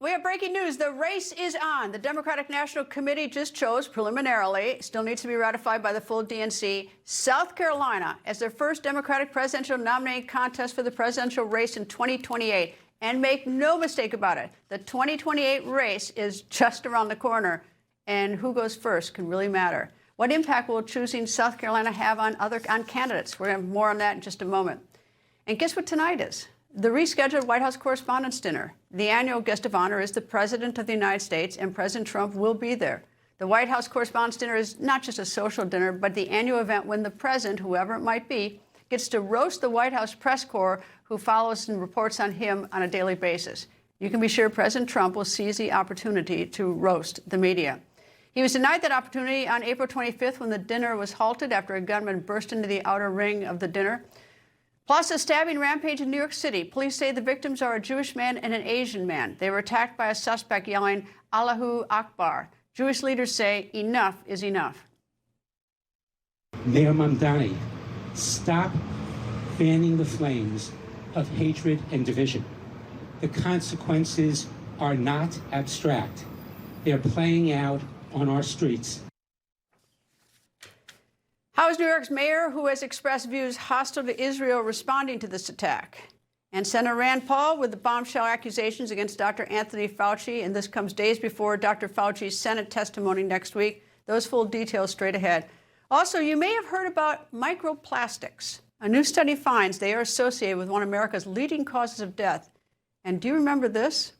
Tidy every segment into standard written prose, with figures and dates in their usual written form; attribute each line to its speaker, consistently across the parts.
Speaker 1: We have breaking news. The race is on. The Democratic National Committee just chose preliminarily, still needs to be ratified by the full DNC, South Carolina as their first Democratic presidential nominating contest for the presidential race in 2028. And make no mistake about it, the 2028 race is just around the corner, and who goes first can really matter. What impact will choosing South Carolina have on candidates? We're going to have more on that in just a moment. And guess what tonight is? The rescheduled White House Correspondents' Dinner. The annual guest of honor is the President of the United States, and President Trump will be there. The White House Correspondents' Dinner is not just a social dinner, but the annual event when the president, whoever it might be, gets to roast the White House press corps who follows and reports on him on a daily basis. You can be sure President Trump will seize the opportunity to roast the media. He was denied that opportunity on April 25th when the dinner was halted after a gunman burst into the outer ring of the dinner. Plus, a stabbing rampage in New York City. Police say the victims are a Jewish man and an Asian man. They were attacked by a suspect yelling, Allahu Akbar. Jewish leaders say enough is enough.
Speaker 2: Mayor Mamdani, stop fanning the flames of hatred and division. The consequences are not abstract. They're playing out on our streets.
Speaker 1: How is New York's mayor, who has expressed views hostile to Israel, responding to this attack? And Senator Rand Paul with the bombshell accusations against Dr. Anthony Fauci, and this comes days before Dr. Fauci's Senate testimony next week. Those full details straight ahead. Also, you may have heard about microplastics. A new study finds they are associated with one of America's leading causes of death. And do you remember this?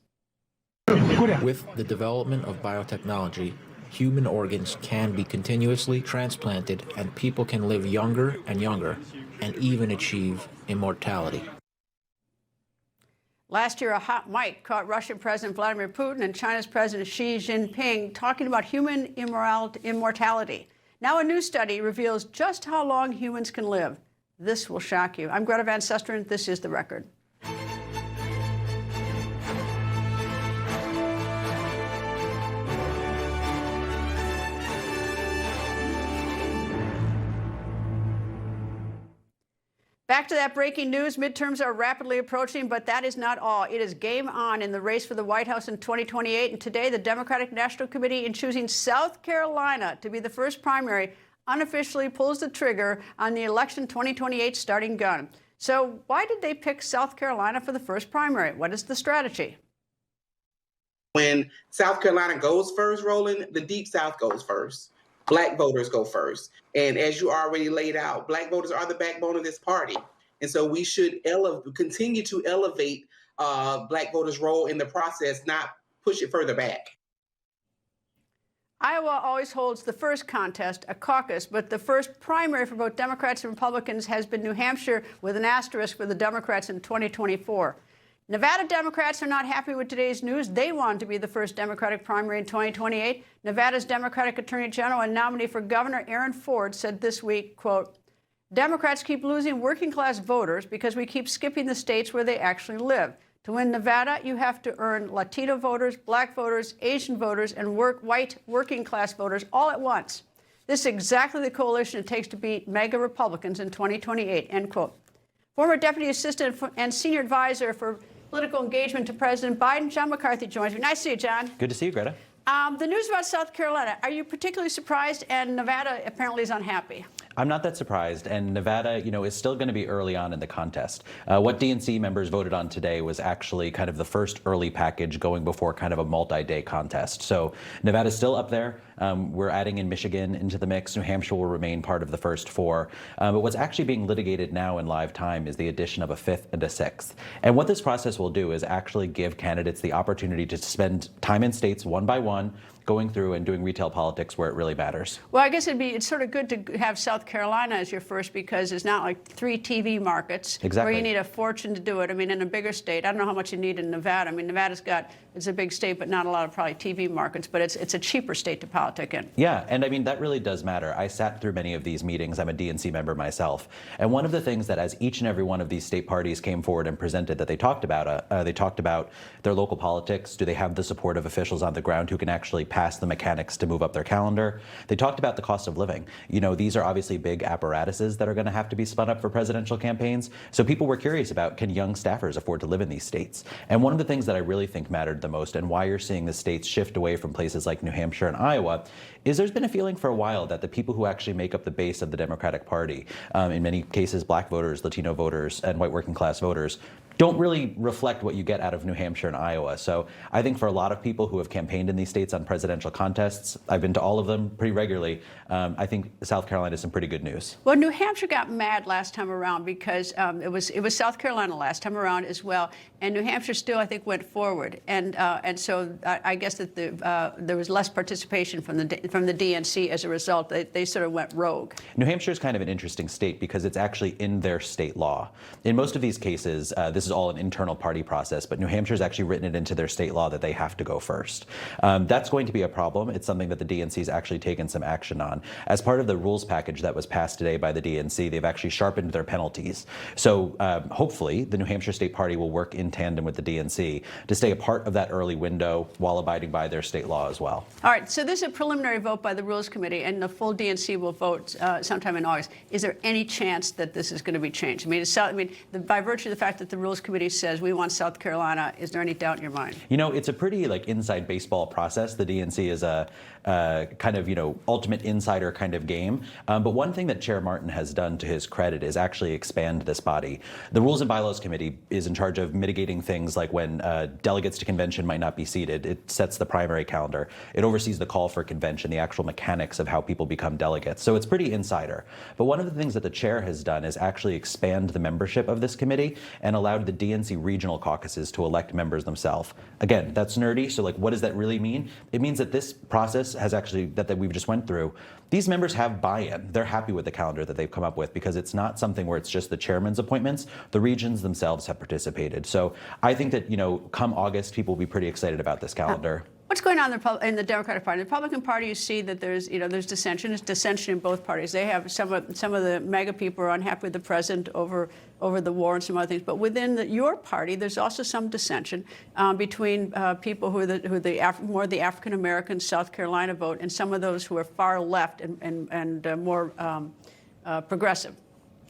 Speaker 3: With the development of biotechnology, human organs can be continuously transplanted and people can live younger and younger and even achieve immortality.
Speaker 1: Last year, a hot mic caught Russian President Vladimir Putin and China's President Xi Jinping talking about human immortality. Now a new study reveals just how long humans can live. This will shock you. I'm Greta Van Susteren. This is The Record. Back to that breaking news. Midterms are rapidly approaching, but that is not all. It is game on in the race for the White House in 2028. And today, the Democratic National Committee, in choosing South Carolina to be the first primary, unofficially pulls the trigger on the election 2028 starting gun. So why did they pick South Carolina for the first primary? What is the strategy?
Speaker 4: When South Carolina goes first, Roland, the Deep South goes first. Black voters go first. And as you already laid out, Black voters are the backbone of this party. And so we should continue to elevate Black voters' role in the process, not push it further back.
Speaker 1: Iowa always holds the first contest, a caucus, but the first primary for both Democrats and Republicans has been New Hampshire, with an asterisk for the Democrats in 2024. Nevada Democrats are not happy with today's news. They want to be the first Democratic primary in 2028. Nevada's Democratic Attorney General and nominee for Governor Aaron Ford said this week, quote, Democrats keep losing working class voters because we keep skipping the states where they actually live. To win Nevada, you have to earn Latino voters, Black voters, Asian voters, and white working class voters all at once. This is exactly the coalition it takes to beat MAGA Republicans in 2028, end quote. Former Deputy Assistant and Senior Advisor for Political Engagement to President Biden, John McCarthy, joins me. Nice to see you, John.
Speaker 5: Good to see you, Greta.
Speaker 1: The news about South Carolina, are you particularly surprised? And Nevada apparently is unhappy.
Speaker 5: I'm not that surprised, and Nevada, is still going to be early on in the contest. What DNC members voted on today was actually kind of the first early package going before kind of a multi-day contest. So Nevada's still up there. We're adding in Michigan into the mix. New Hampshire will remain part of the first four. But what's actually being litigated now in live time is the addition of a fifth and a sixth. And what this process will do is actually give candidates the opportunity to spend time in states one by one, going through and doing retail politics where it really matters.
Speaker 1: Well, I guess it's sort of good to have South Carolina as your first, because it's not like 3 TV markets
Speaker 5: exactly.
Speaker 1: where you need a fortune to do it. I mean, in a bigger state, I don't know how much you need in Nevada. I mean, it's a big state, but not a lot of probably TV markets, but it's a cheaper state to politic in.
Speaker 5: Yeah, and I mean, that really does matter. I sat through many of these meetings. I'm a DNC member myself. And one of the things that as each and every one of these state parties came forward and presented that they talked about their local politics. Do they have the support of officials on the ground who can actually pass the mechanics to move up their calendar? They talked about the cost of living. You know, these are obviously big apparatuses that are going to have to be spun up for presidential campaigns. So people were curious about, can young staffers afford to live in these states? And one of the things that I really think mattered the most, and why you're seeing the states shift away from places like New Hampshire and Iowa, is there's been a feeling for a while that the people who actually make up the base of the Democratic Party, in many cases black voters, Latino voters, and white working class voters, don't really reflect what you get out of New Hampshire and Iowa. So I think for a lot of people who have campaigned in these states on presidential contests, I've been to all of them pretty regularly, I think South Carolina is some pretty good news.
Speaker 1: Well, New Hampshire got mad last time around because it was South Carolina last time around as well, and New Hampshire still, I think, went forward, and so I guess that there was less participation from the DNC as a result. They sort of went rogue.
Speaker 5: New Hampshire is kind of an interesting state because it's actually in their state law. In most of these cases, this is all an internal party process, but New Hampshire's actually written it into their state law that they have to go first. That's going to be a problem. It's something that the DNC's actually taken some action on. As part of the rules package that was passed today by the DNC, they've actually sharpened their penalties. So hopefully the New Hampshire State Party will work in tandem with the DNC to stay a part of that early window while abiding by their state law as well.
Speaker 1: All right, so this is a preliminary vote by the Rules Committee, and the full DNC will vote sometime in August. Is there any chance that this is going to be changed? By virtue of the fact that the Rules Committee says we want South Carolina, is there any doubt in your mind?
Speaker 5: You know, it's a pretty inside baseball process. The DNC is a kind of, ultimate insider kind of game. But one thing that Chair Martin has done to his credit is actually expand this body. The Rules and Bylaws Committee is in charge of mitigating things like when delegates to convention might not be seated. It sets the primary calendar. It oversees the call for convention, the actual mechanics of how people become delegates. So it's pretty insider. But one of the things that the chair has done is actually expand the membership of this committee and allowed the DNC regional caucuses to elect members themselves. Again, that's nerdy. So what does that really mean? It means that this process has actually, that we've just went through, these members have buy-in. They're happy with the calendar that they've come up with because it's not something where it's just the chairman's appointments. The regions themselves have participated. So I think that, come August, people will be pretty excited about this calendar.
Speaker 1: What's going on in the Democratic Party? The Republican Party, you see that there's dissension. There's dissension in both parties. They have some of the MAGA people are unhappy with the president over the war and some other things. But within your party, there's also some dissension between people who are more the African American South Carolina vote and some of those who are far left and more progressive.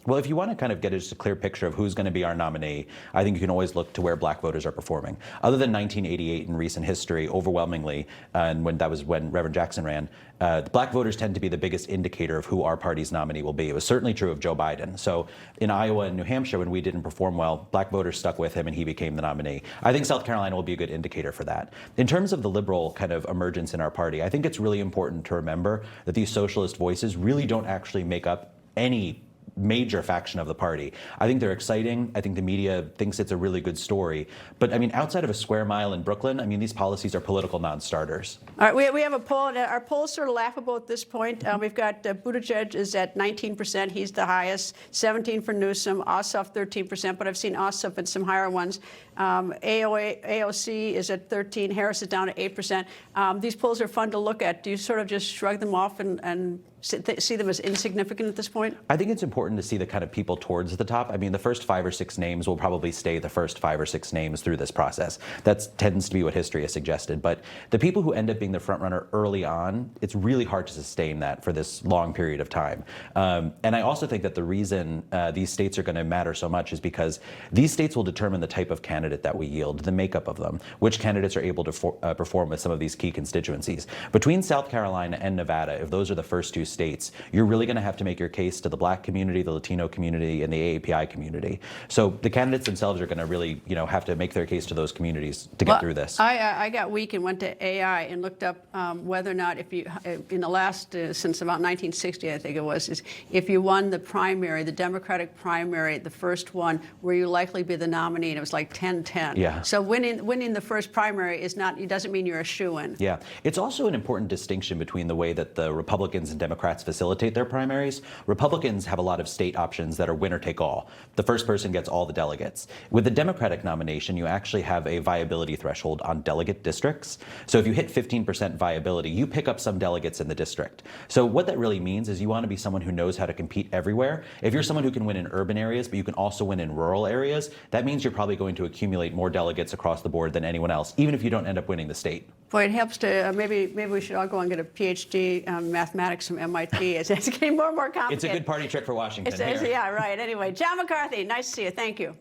Speaker 5: Well, if you want to kind of get just a clear picture of who's going to be our nominee, I think you can always look to where black voters are performing. Other than 1988 in recent history, overwhelmingly, and when Reverend Jackson ran, the black voters tend to be the biggest indicator of who our party's nominee will be. It was certainly true of Joe Biden. So in Iowa and New Hampshire, when we didn't perform well, black voters stuck with him and he became the nominee. I think South Carolina will be a good indicator for that. In terms of the liberal kind of emergence in our party, I think it's really important to remember that these socialist voices really don't actually make up any major faction of the party. I think they're exciting. I think the media thinks it's a really good story. But outside of a square mile in Brooklyn, these policies are political non-starters.
Speaker 1: All right, we have a poll. Our poll is sort of laughable at this point. We've got Buttigieg is at 19%. He's the highest. 17 for Newsom. Ossoff 13%. But I've seen Ossoff in some higher ones. AOC is at 13. Harris is down at 8%. These polls are fun to look at. Do you sort of just shrug them off and see them as insignificant at this point?
Speaker 5: I think it's important to see the kind of people towards the top. The first 5 or 6 names will probably stay the first 5 or 6 names through this process. That tends to be what history has suggested. But the people who end up being the front runner early on, it's really hard to sustain that for this long period of time. And I also think that the reason these states are going to matter so much is because these states will determine the type of candidate that we yield, the makeup of them, which candidates are able to perform with some of these key constituencies. Between South Carolina and Nevada, if those are the first 2 states, you're really going to have to make your case to the black community, the Latino community, and the AAPI community. So the candidates themselves are going to really, have to make their case to those communities to get through this.
Speaker 1: I got weak and went to AI and looked up whether or not in the last, since about 1960, I think it was, is if you won the primary, the Democratic primary, the first one, were you likely to be the nominee? And it was like 10-10.
Speaker 5: Yeah.
Speaker 1: So winning the first primary it doesn't mean you're a shoo-in.
Speaker 5: Yeah. It's also an important distinction between the way that the Republicans and Democrats Democrats facilitate their primaries. Republicans have a lot of state options that are winner take all. The first person gets all the delegates. With the Democratic nomination, you actually have a viability threshold on delegate districts. So if you hit 15% viability, you pick up some delegates in the district. So what that really means is you want to be someone who knows how to compete everywhere. If you're someone who can win in urban areas, but you can also win in rural areas, that means you're probably going to accumulate more delegates across the board than anyone else, even if you don't end up winning the state.
Speaker 1: Boy, it helps to, maybe we should all go and get a PhD mathematics from MIT. It's getting more and more complicated.
Speaker 5: It's a good party trick for Washington.
Speaker 1: Yeah, right. Anyway, John McCarthy, nice to see you. Thank you.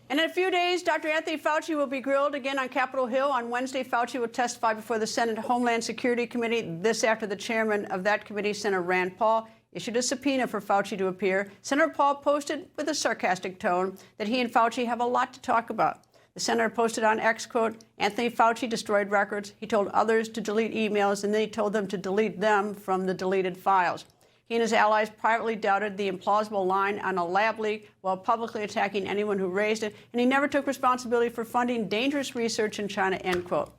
Speaker 1: And in a few days, Dr. Anthony Fauci will be grilled again on Capitol Hill. On Wednesday, Fauci will testify before the Senate Homeland Security Committee. This after the chairman of that committee, Senator Rand Paul, issued a subpoena for Fauci to appear. Senator Paul posted with a sarcastic tone that he and Fauci have a lot to talk about. The senator posted on X, quote, Anthony Fauci destroyed records. He told others to delete emails, and then he told them to delete them from the deleted files. He and his allies privately doubted the implausible line on a lab leak while publicly attacking anyone who raised it, and he never took responsibility for funding dangerous research in China, end quote.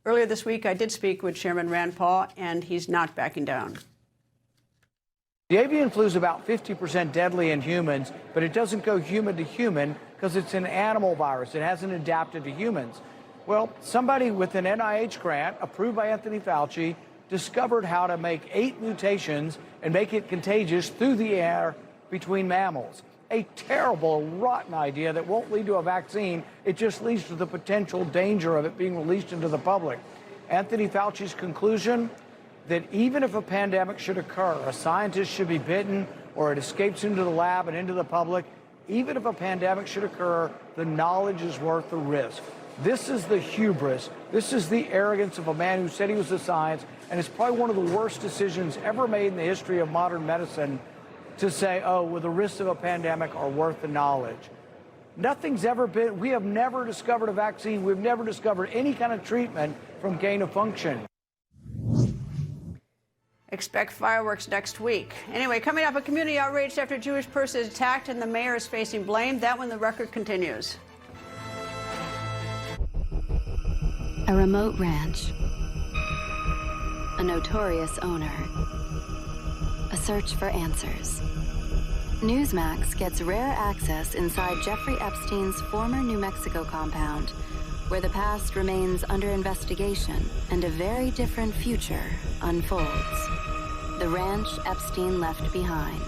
Speaker 1: Earlier this week, I did speak with Chairman Rand Paul, and he's not backing down.
Speaker 6: The avian flu is about 50% deadly in humans, but it doesn't go human to human because it's an animal virus. It hasn't adapted to humans. Well, somebody with an NIH grant approved by Anthony Fauci discovered how to make 8 mutations and make it contagious through the air between mammals. A terrible, rotten idea that won't lead to a vaccine. It just leads to the potential danger of it being released into the public. Anthony Fauci's conclusion that even if a pandemic should occur, a scientist should be bitten or it escapes into the lab and into the public, even if a pandemic should occur, the knowledge is worth the risk. This is the hubris. This is the arrogance of a man who said he was a science, and it's probably one of the worst decisions ever made in the history of modern medicine to say, oh, well, the risks of a pandemic are worth the knowledge. Nothing's ever been, we have never discovered a vaccine. We've never discovered any kind of treatment from gain of function.
Speaker 1: Expect fireworks next week. Anyway, coming up, a community outraged after a Jewish person is attacked and the mayor is facing blame. That when the record continues.
Speaker 7: A remote ranch. A notorious owner. A search for answers. Newsmax gets rare access inside Jeffrey Epstein's former New Mexico compound, where the past remains under investigation and a very different future unfolds. The ranch Epstein left behind.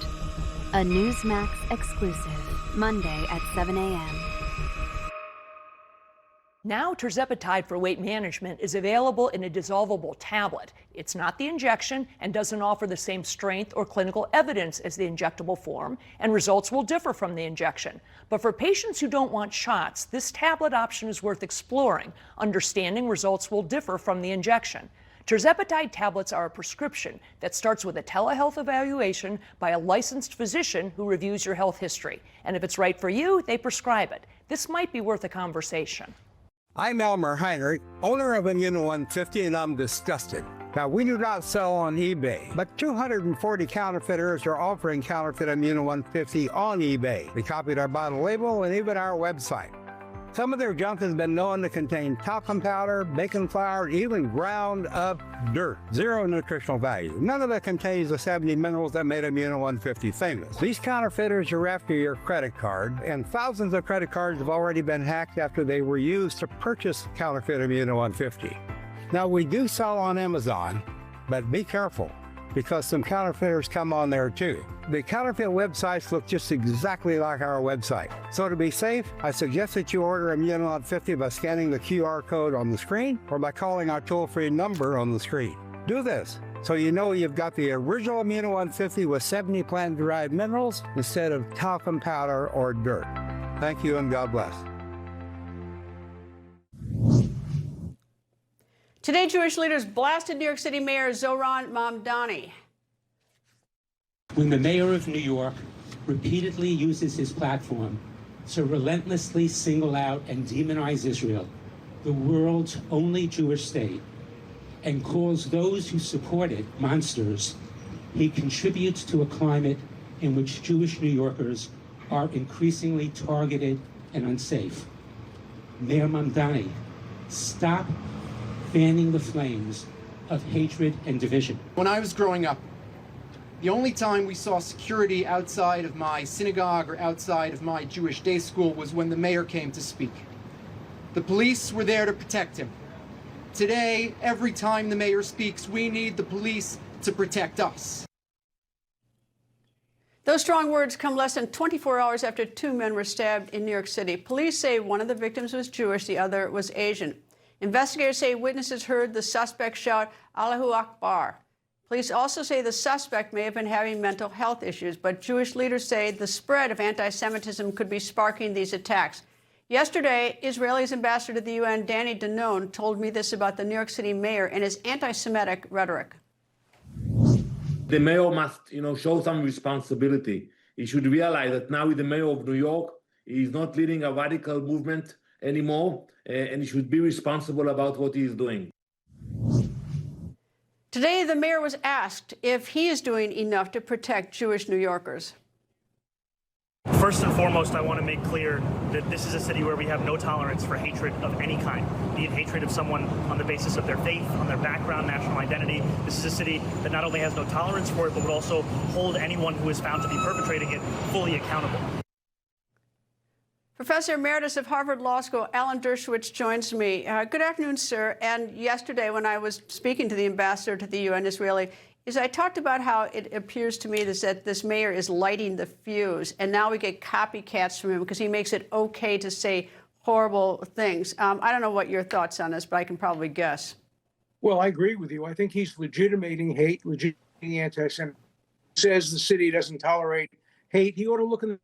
Speaker 7: A Newsmax exclusive, Monday at 7 a.m.
Speaker 8: Now, tirzepatide for weight management is available in a dissolvable tablet. It's not the injection and doesn't offer the same strength or clinical evidence as the injectable form, and results will differ from the injection. But for patients who don't want shots, this tablet option is worth exploring. Understanding results will differ from the injection. Tirzepatide tablets are a prescription that starts with a telehealth evaluation by a licensed physician who reviews your health history. And if it's right for you, they prescribe it. This might be worth a conversation.
Speaker 9: I'm Elmer Heinrich, owner of Immuno 150, and I'm disgusted. Now, we do not sell on eBay, but 240 counterfeiters are offering counterfeit Immuno 150 on eBay. They copied our bottle label and even our website. Some of their junk has been known to contain talcum powder, baking flour, even ground up dirt. Zero nutritional value. None of it contains the 70 minerals that made Immuno 150 famous. These counterfeiters are after your credit card, and thousands of credit cards have already been hacked after they were used to purchase counterfeit Immuno 150. Now, we do sell on Amazon, but be careful, because some counterfeiters come on there too. The counterfeit websites look just exactly like our website. So to be safe, I suggest that you order Immuno 150 by scanning the QR code on the screen or by calling our toll-free number on the screen. Do this so you know you've got the original Immuno 150 with 70 plant-derived minerals instead of talcum powder or dirt. Thank you and God bless.
Speaker 1: Today, Jewish leaders blasted New York City Mayor Zohran Mamdani.
Speaker 2: When the mayor of New York repeatedly uses his platform to relentlessly single out and demonize Israel, the world's only Jewish state, and calls those who support it monsters, he contributes to a climate in which Jewish New Yorkers are increasingly targeted and unsafe. Mayor Mamdani, stop fanning the flames of hatred and division.
Speaker 10: When I was growing up, The only time we saw security outside of my synagogue or outside of my Jewish day school was when the mayor came to speak. The police were there to protect him. Today, every time the mayor speaks, we need the police to protect us.
Speaker 1: Those strong words come less than 24 hours after 2 men were stabbed in New York City. Police say one of the victims was Jewish, the other was Asian. Investigators say witnesses heard the suspect shout, "Allahu Akbar." Police also say the suspect may have been having mental health issues, but Jewish leaders say the spread of anti-Semitism could be sparking these attacks. Yesterday, Israel's ambassador to the UN, Danny Danon, told me this about the New York City mayor and his anti-Semitic rhetoric.
Speaker 11: The mayor must, show some responsibility. He should realize that now he's the mayor of New York. He's not leading a radical movement anymore, and he should be responsible about what he is doing.
Speaker 1: Today, the mayor was asked if he is doing enough to protect Jewish New Yorkers.
Speaker 12: First and foremost, I want to make clear that this is a city where we have no tolerance for hatred of any kind, be it hatred of someone on the basis of their faith, on their background, national identity. This is a city that not only has no tolerance for it, but would also hold anyone who is found to be perpetrating it fully accountable.
Speaker 1: Professor Emeritus of Harvard Law School, Alan Dershowitz, joins me. Good afternoon, sir. And yesterday, when I was speaking to the ambassador to the UN Israeli, I talked about how it appears to me that this mayor is lighting the fuse, and now we get copycats from him because he makes it okay to say horrible things. I don't know what your thoughts on this, but I can probably guess.
Speaker 9: Well, I agree with you. I think he's legitimating hate, legitimating anti-Semitism. Says the city doesn't tolerate hate. He ought to look in.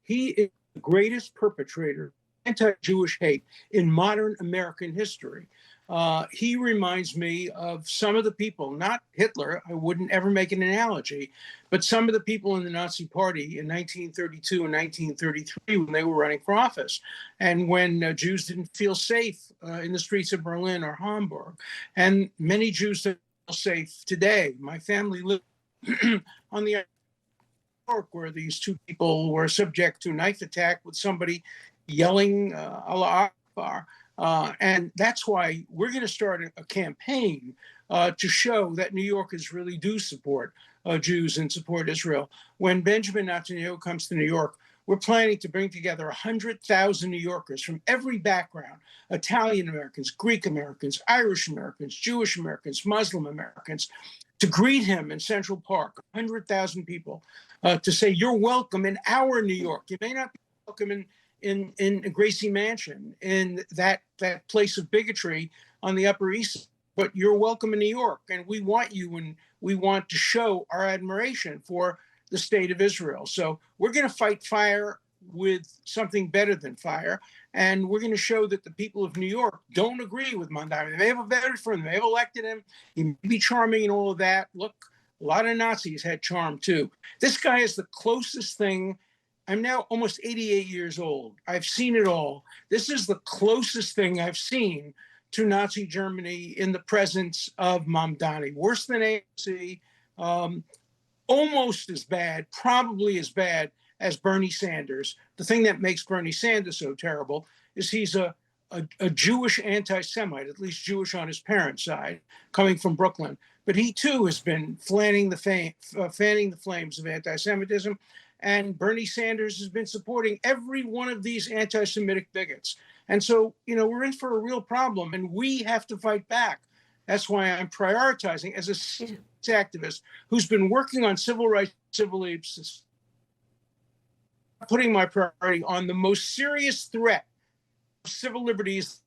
Speaker 9: He is the greatest perpetrator of anti-Jewish hate in modern American history. He reminds me of some of the people, not Hitler, I wouldn't ever make an analogy, but some of the people in the Nazi Party in 1932 and 1933 when they were running for office, and when Jews didn't feel safe in the streets of Berlin or Hamburg. And many Jews don't feel safe today. My family lived on the York, where these two people were subject to a knife attack with somebody yelling Allah Akbar. And that's why we're going to start a campaign to show that New Yorkers really do support Jews and support Israel. When Benjamin Netanyahu comes to New York, we're planning to bring together 100,000 New Yorkers from every background, Italian Americans, Greek Americans, Irish Americans, Jewish Americans, Muslim Americans, to greet him in Central Park, 100,000 people, to say, you're welcome in our New York. You may not be welcome in Gracie Mansion, in that place of bigotry on the Upper East Side, but you're welcome in New York. And we want you, and we want to show our admiration for the state of Israel. So we're going to fight fire with something better than fire. And we're going to show that the people of New York don't agree with Mamdani. They may have voted for him. They may have elected him. He may be charming and all of that. Look, a lot of Nazis had charm too. This guy is the closest thing. I'm now almost 88 years old. I've seen it all. This is the closest thing I've seen to Nazi Germany in the presence of Mamdani. Worse than AOC, almost as bad, probably as bad as Bernie Sanders. The thing that makes Bernie Sanders so terrible is he's a Jewish anti-Semite, at least Jewish on his parents' side, coming from Brooklyn. But he too has been fanning the flames of anti-Semitism. And Bernie Sanders has been supporting every one of these anti-Semitic bigots. And so, we're in for a real problem, and we have to fight back. That's why I'm prioritizing, as a activist who's been working on civil rights, civil liberties, putting my priority on the most serious threat of civil liberties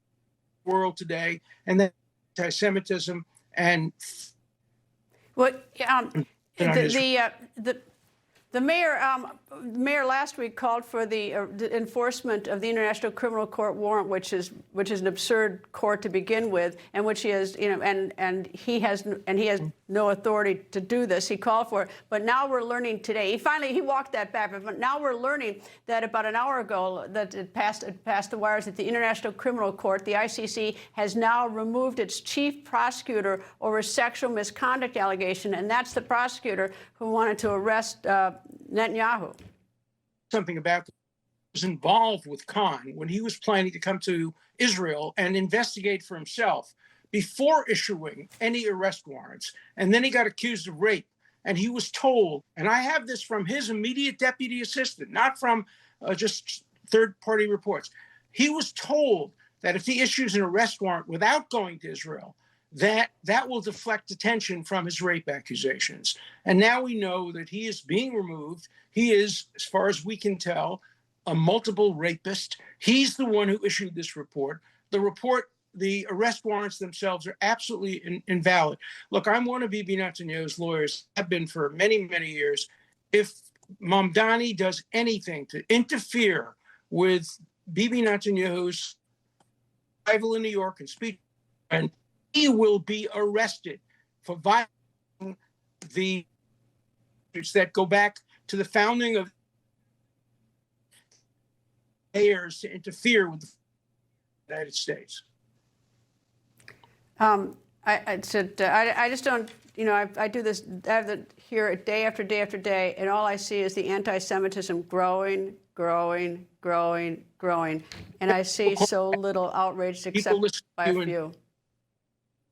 Speaker 9: in the world today, and then anti-Semitism and
Speaker 1: the mayor last week called for the enforcement of the International Criminal Court warrant, which is an absurd court to begin with, and which he has, and he has no authority to do this. He called for it, but now we're learning today. He walked that back, but now we're learning that about an hour ago that it passed the wires that the International Criminal Court, the ICC, has now removed its chief prosecutor over a sexual misconduct allegation, and that's the prosecutor who wanted to arrest Netanyahu.
Speaker 9: Something about this. Was involved with Khan when he was planning to come to Israel and investigate for himself before issuing any arrest warrants. And then he got accused of rape.
Speaker 13: And he was told, and I have this from his immediate deputy assistant, not from just third-party reports. He was told that if he issues an arrest warrant without going to Israel, that will deflect attention from his rape accusations. And now we know that he is being removed. He is, as far as we can tell, a multiple rapist. He's the one who issued this report. The arrest warrants themselves are absolutely invalid. Look, I'm one of Bibi Netanyahu's lawyers. I've been for many, many years. If Mamdani does anything to interfere with Bibi Netanyahu's arrival in New York and speech, and he will be arrested for violating the that go back to the founding of mayors to interfere with the United States.
Speaker 1: I just don't, I do this, I have to hear it day after day after day, and all I see is the anti-Semitism growing. And I see so little outrage except by a few.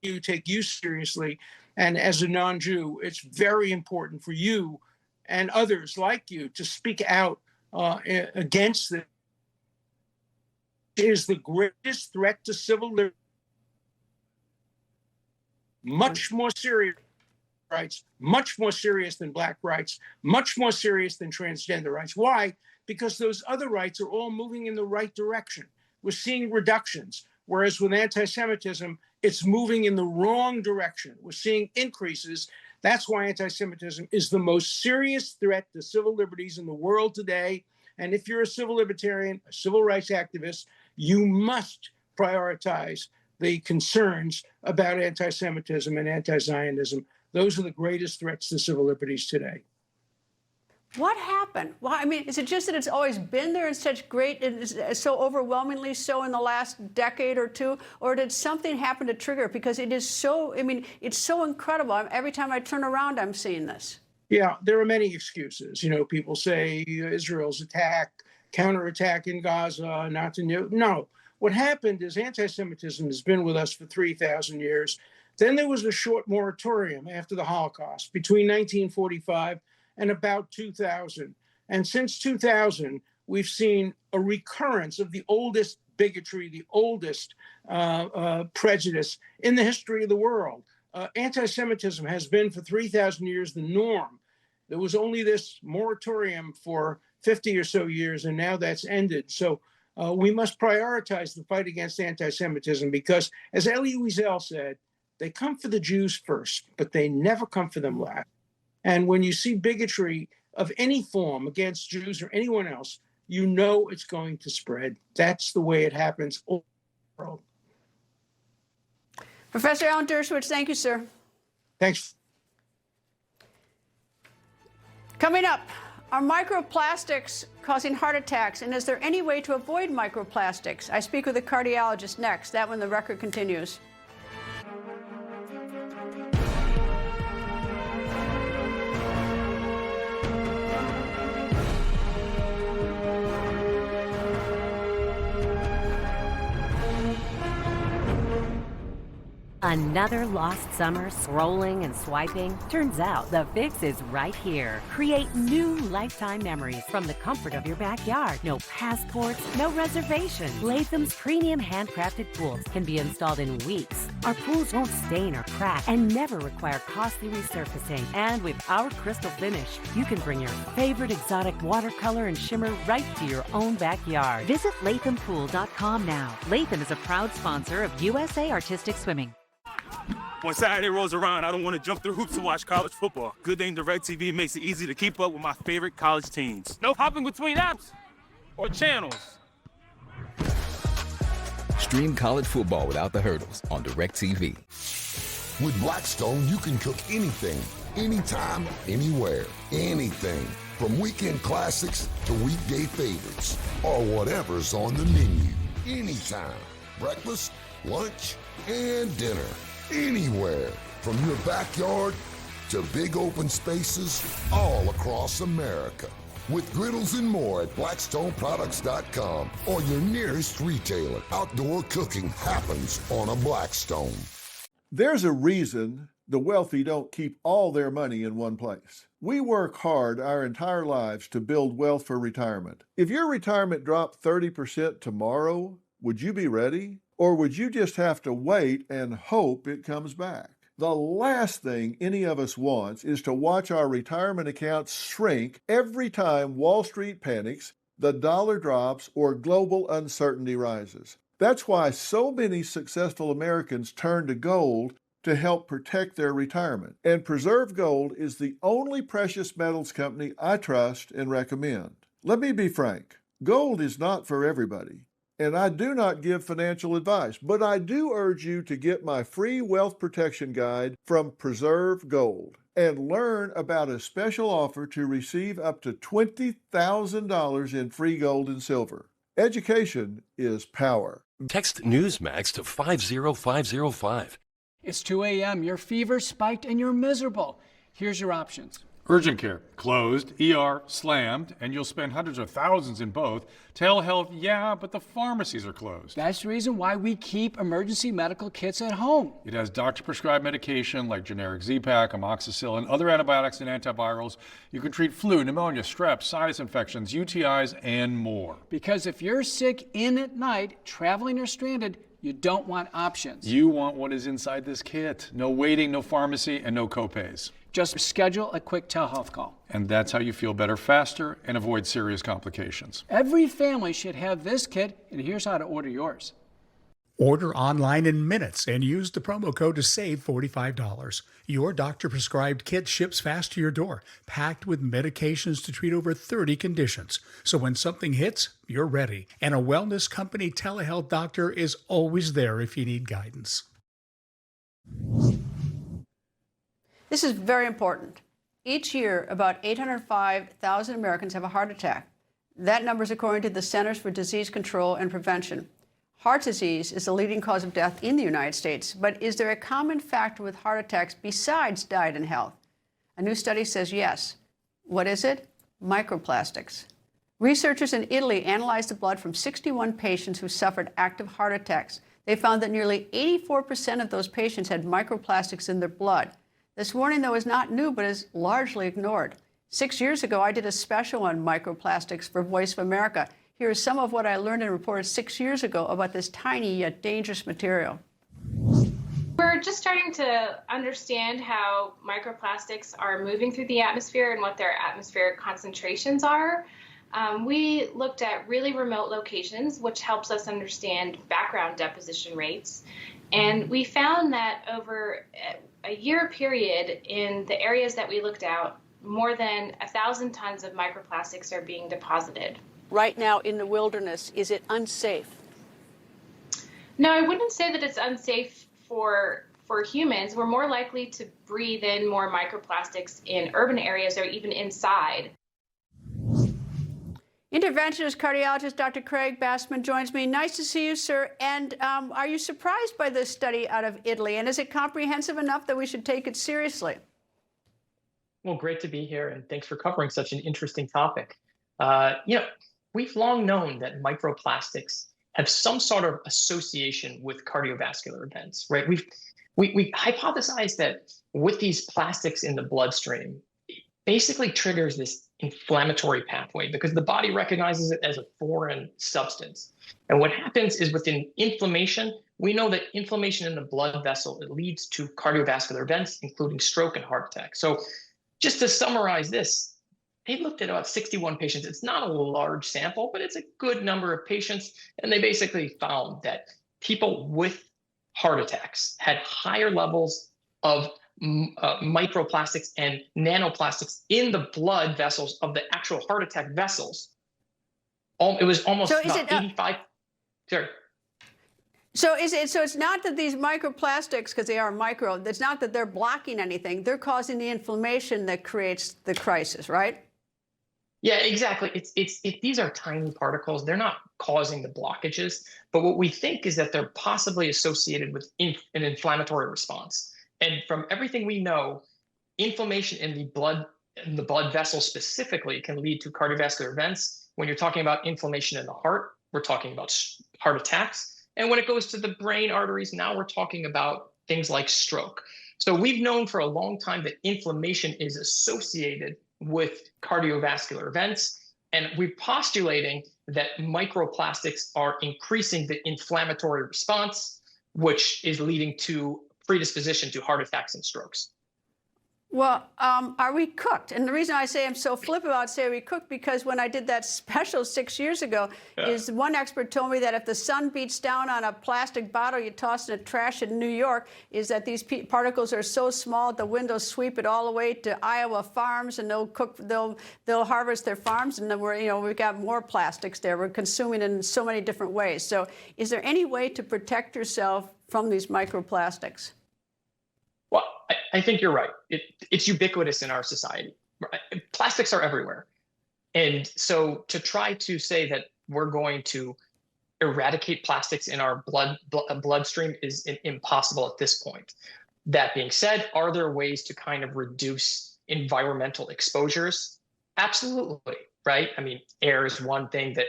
Speaker 13: You take you seriously, and as a non-Jew, it's very important for you and others like you to speak out against this. It is the greatest threat to civil liberty. Much more serious rights, much more serious than black rights, much more serious than transgender rights. Why? Because those other rights are all moving in the right direction. We're seeing reductions, whereas with anti-Semitism, it's moving in the wrong direction. We're seeing increases. That's why anti-Semitism is the most serious threat to civil liberties in the world today. And if you're a civil libertarian, a civil rights activist, you must prioritize the concerns about anti-Semitism and anti-Zionism. Those are the greatest threats to civil liberties today.
Speaker 1: What happened? Well, I mean, is it just that it's always been there in such great, so overwhelmingly so in the last decade or two, or did something happen to trigger it? Because it is so, I mean, it's so incredible. Every time I turn around, I'm seeing this.
Speaker 13: Yeah, there are many excuses. People say Israel's counterattack in Gaza, not to know. No. What happened is anti-Semitism has been with us for 3,000 years. Then there was a short moratorium after the Holocaust between 1945 and about 2000. And since 2000, we've seen a recurrence of the oldest bigotry, the oldest prejudice in the history of the world. Anti-Semitism has been for 3,000 years the norm. There was only this moratorium for 50 or so years, and now that's ended. So we must prioritize the fight against anti-Semitism because, as Elie Wiesel said, they come for the Jews first, but they never come for them last. And when you see bigotry of any form against Jews or anyone else, you know it's going to spread. That's the way it happens all over the world.
Speaker 1: Professor Alan Dershowitz, thank you, sir.
Speaker 13: Thanks.
Speaker 1: Coming up, are microplastics causing heart attacks, and is there any way to avoid microplastics? I speak with a cardiologist next. That when the record continues.
Speaker 14: Another lost summer scrolling and swiping? Turns out the fix is right here. Create new lifetime memories from the comfort of your backyard. No passports, no reservations. Latham's premium handcrafted pools can be installed in weeks. Our pools won't stain or crack and never require costly resurfacing. And with our crystal finish, you can bring your favorite exotic watercolor and shimmer right to your own backyard. Visit LathamPool.com now. Latham is a proud sponsor of USA Artistic Swimming.
Speaker 15: When Saturday rolls around, I don't want to jump through hoops to watch college football. Good thing DirecTV makes it easy to keep up with my favorite college teams. No hopping between apps or channels.
Speaker 16: Stream college football without the hurdles on DirecTV.
Speaker 17: With Blackstone, you can cook anything, anytime, anywhere, anything. From weekend classics to weekday favorites, or whatever's on the menu. Anytime. Breakfast, lunch, and dinner. Anywhere. From your backyard to big open spaces all across America. With griddles and more at BlackstoneProducts.com or your nearest retailer. Outdoor cooking happens on a Blackstone.
Speaker 18: There's a reason The wealthy don't keep all their money in one place. We work hard our entire lives to build wealth for retirement. If your retirement dropped 30% tomorrow, would you be ready? Or would you just have to wait and hope it comes back? The last thing any of us wants is to watch our retirement accounts shrink every time Wall Street panics, the dollar drops, or global uncertainty rises. That's why so many successful Americans turn to gold to help protect their retirement. And Preserve Gold is the only precious metals company I trust and recommend. Let me be frank, gold is not for everybody. And I do not give financial advice, but I do urge you to get my free wealth protection guide from Preserve Gold and learn about a special offer to receive up to $20,000 in free gold and silver. Education is power.
Speaker 19: Text Newsmax to 50505.
Speaker 20: It's 2 a.m., your fever spiked and you're miserable. Here's your options.
Speaker 21: Urgent care, closed. ER, slammed, and you'll spend hundreds of thousands in both. Telehealth, yeah, but the pharmacies are closed.
Speaker 20: That's the reason why we keep emergency medical kits at home.
Speaker 21: It has doctor-prescribed medication like generic Z-Pak, amoxicillin, other antibiotics and antivirals. You can treat flu, pneumonia, strep, sinus infections, UTIs, and more.
Speaker 20: Because if you're sick in at night, traveling or stranded, you don't want options.
Speaker 21: You want what is inside this kit. No waiting, no pharmacy, and no copays.
Speaker 20: Just schedule a quick telehealth call.
Speaker 21: And that's how you feel better faster and avoid serious complications.
Speaker 20: Every family should have this kit, and here's how to order yours.
Speaker 22: Order online in minutes and use the promo code to save $45. Your doctor-prescribed kit ships fast to your door, packed with medications to treat over 30 conditions. So when something hits, you're ready. And a wellness company telehealth doctor is always there if you need guidance.
Speaker 1: This is very important. Each year, about 805,000 Americans have a heart attack. That number is according to the Centers for Disease Control and Prevention. Heart disease is the leading cause of death in the United States, but is there a common factor with heart attacks besides diet and health? A new study says yes. What is it? Microplastics. Researchers in Italy analyzed the blood from 61 patients who suffered active heart attacks. They found that nearly 84% of those patients had microplastics in their blood. This warning, though, is not new, but is largely ignored. 6 years ago, I did a special on microplastics for Voice of America. Here is some of what I learned and reported 6 years ago about this tiny yet dangerous material.
Speaker 23: We're just starting to understand how microplastics are moving through the atmosphere and what their atmospheric concentrations are. We looked at really remote locations, which helps us understand background deposition rates. And we found that over a year period in the areas that we looked at, more than 1,000 tons of microplastics are being deposited.
Speaker 1: Right now in the wilderness, is it unsafe?
Speaker 23: No, I wouldn't say that it's unsafe for humans. We're more likely to breathe in more microplastics in urban areas or even inside.
Speaker 1: Interventionist cardiologist Dr. Craig Basman joins me. Nice to see you, sir. And are you surprised by this study out of Italy? And is it comprehensive enough that we should take it seriously?
Speaker 24: Well, great to be here, and thanks for covering such an interesting topic. We've long known that microplastics have some sort of association with cardiovascular events, right? We hypothesized that with these plastics in the bloodstream, it basically triggers this inflammatory pathway because the body recognizes it as a foreign substance. And what happens is within inflammation, we know that inflammation in the blood vessel, it leads to cardiovascular events, including stroke and heart attack. So just to summarize this, they looked at about 61 patients. It's not a large sample, but it's a good number of patients. And they basically found that people with heart attacks had higher levels of microplastics and nanoplastics in the blood vessels of the actual heart attack vessels. It was almost about 85. Sorry.
Speaker 1: So it's not that these microplastics, because they are micro, it's not that they're blocking anything. They're causing the inflammation that creates the crisis, right?
Speaker 24: Yeah, exactly. These are tiny particles. They're not causing the blockages, but what we think is that they're possibly associated with an inflammatory response. And from everything we know, inflammation in the blood vessel specifically can lead to cardiovascular events. When you're talking about inflammation in the heart, we're talking about heart attacks. And when it goes to the brain arteries, now we're talking about things like stroke. So we've known for a long time that inflammation is associated with cardiovascular events. And we're postulating that microplastics are increasing the inflammatory response, which is leading to predisposition to heart attacks and strokes.
Speaker 1: Well, are we cooked? And the reason I say I'm so flip about say we cooked, because when I did that special 6 years ago, is one expert told me that if the sun beats down on a plastic bottle you toss in the trash in New York, is that these particles are so small the windows sweep it all the way to Iowa farms, and they'll harvest their farms, and then we've got more plastics there. We're consuming in so many different ways. So, is there any way to protect yourself from these microplastics?
Speaker 24: Well, I think you're right. It's ubiquitous in our society. Plastics are everywhere. And so to try to say that we're going to eradicate plastics in our bloodstream is impossible at this point. That being said, are there ways to kind of reduce environmental exposures? Absolutely, right? I mean, air is one thing, the